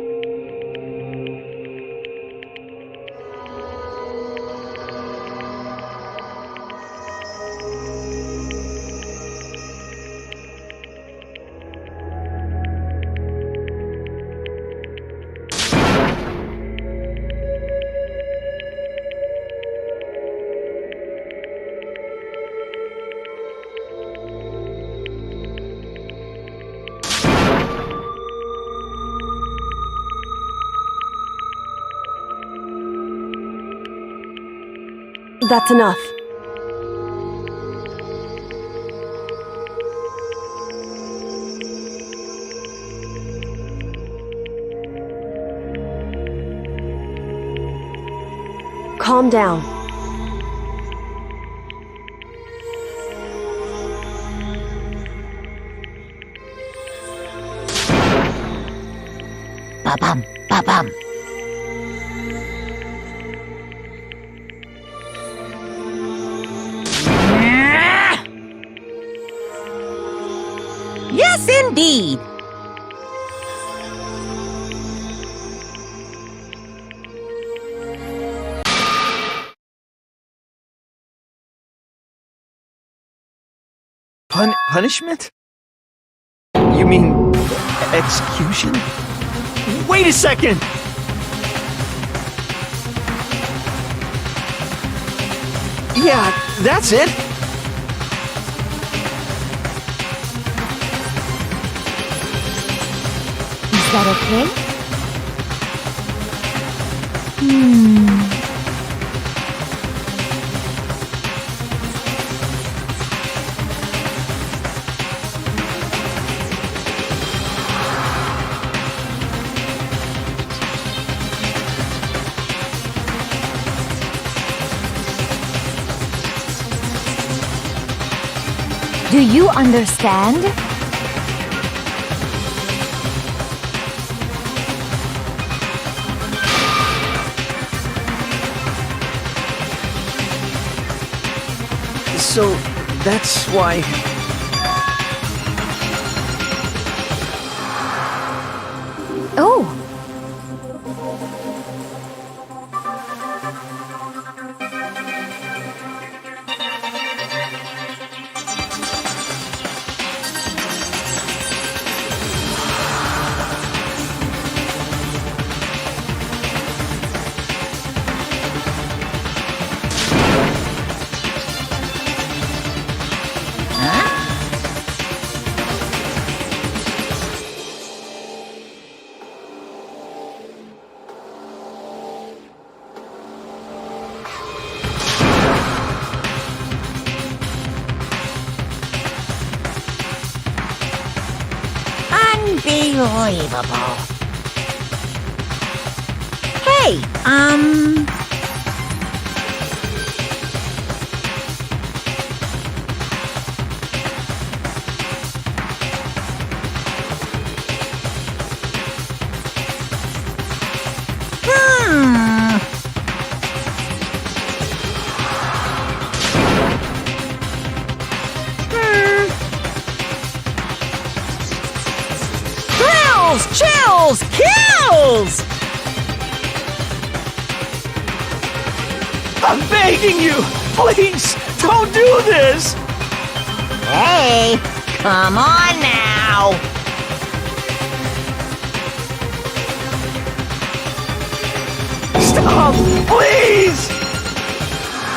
That's enough. Calm down.
Ba-bum, ba-bum. Yes, indeed.
Punishment? You mean execution? Wait a second! Yeah, that's it.
Is that okay? Do you understand?
So, that's why...
Oh!
Unbelievable. Hey, Chills! Kills!
I'm begging you! Please, don't do this!
Hey, come on now!
Stop! Please!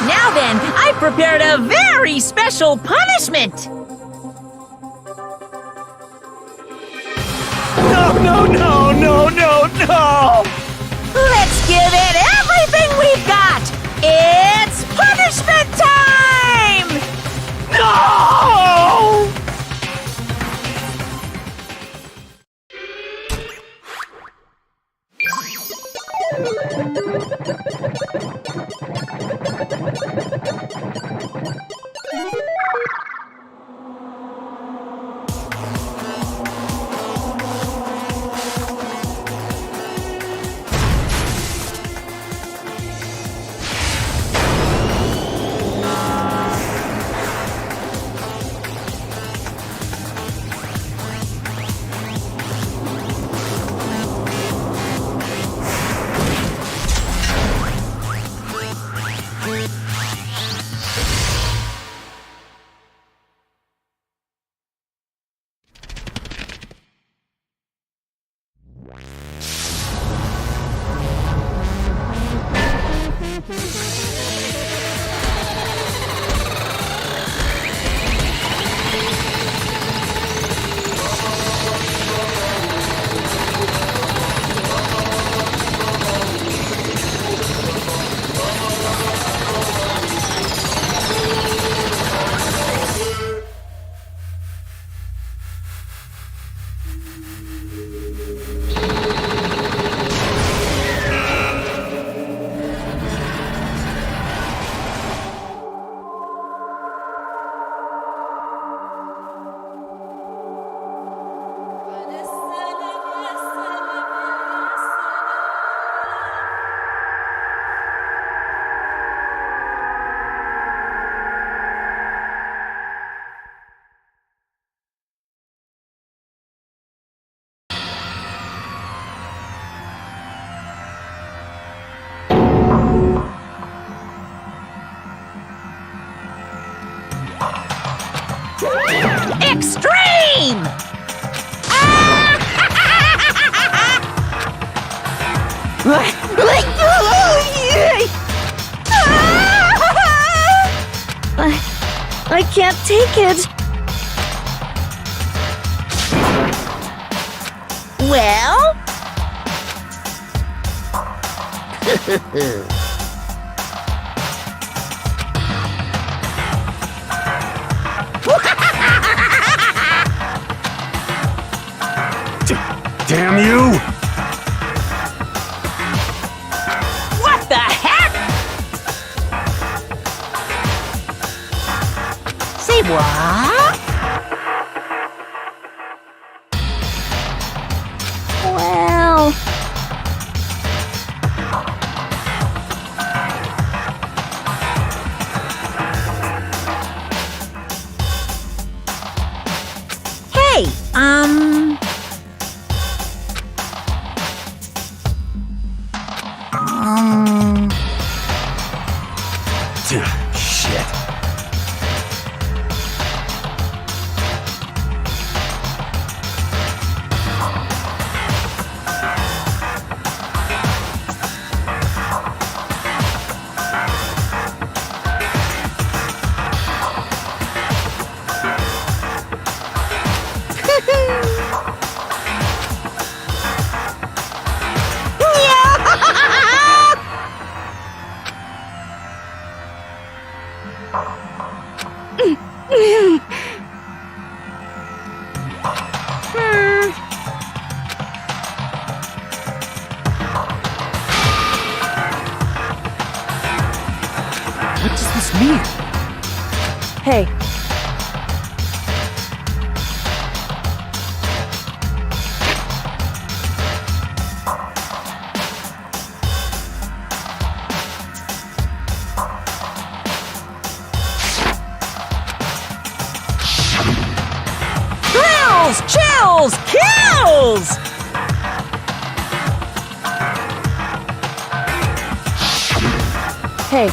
Now then, I I prepared a very special punishment.
No!
Let's give it everything we've got. It's punishment time!
No!
Extreme!
I can't take it.
Well?
Damn you!
What the heck? Say what?
Well,
Hey,
Shit.
What does this mean?
Hey,
thrills, chills, kills!
hey.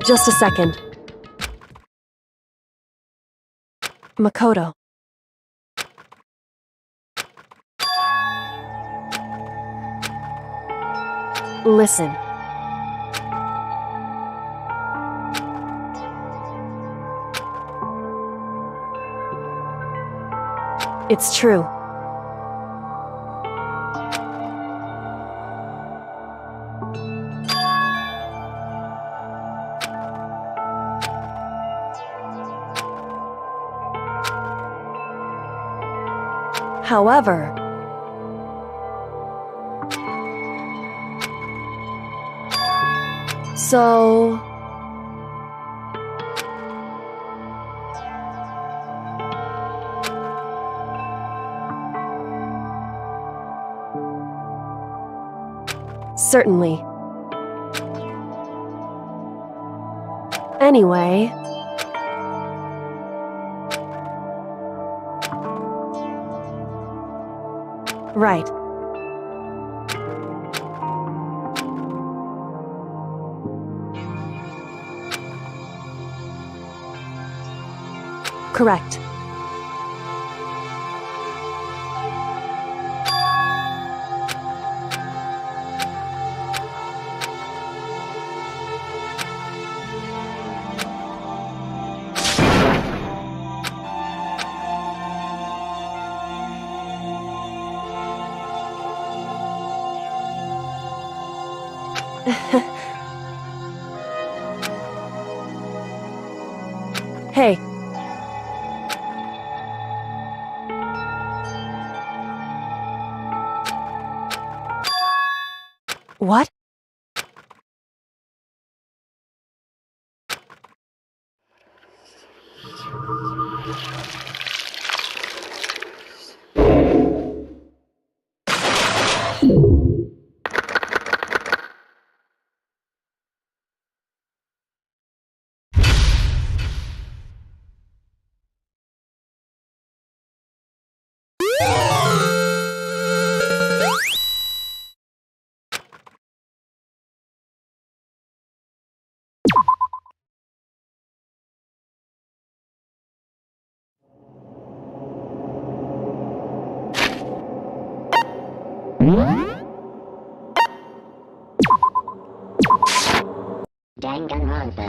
Just a second. Makoto. Listen. It's true. However, so... Certainly. Anyway... Right. Correct. Hey. What?
Danganronpa.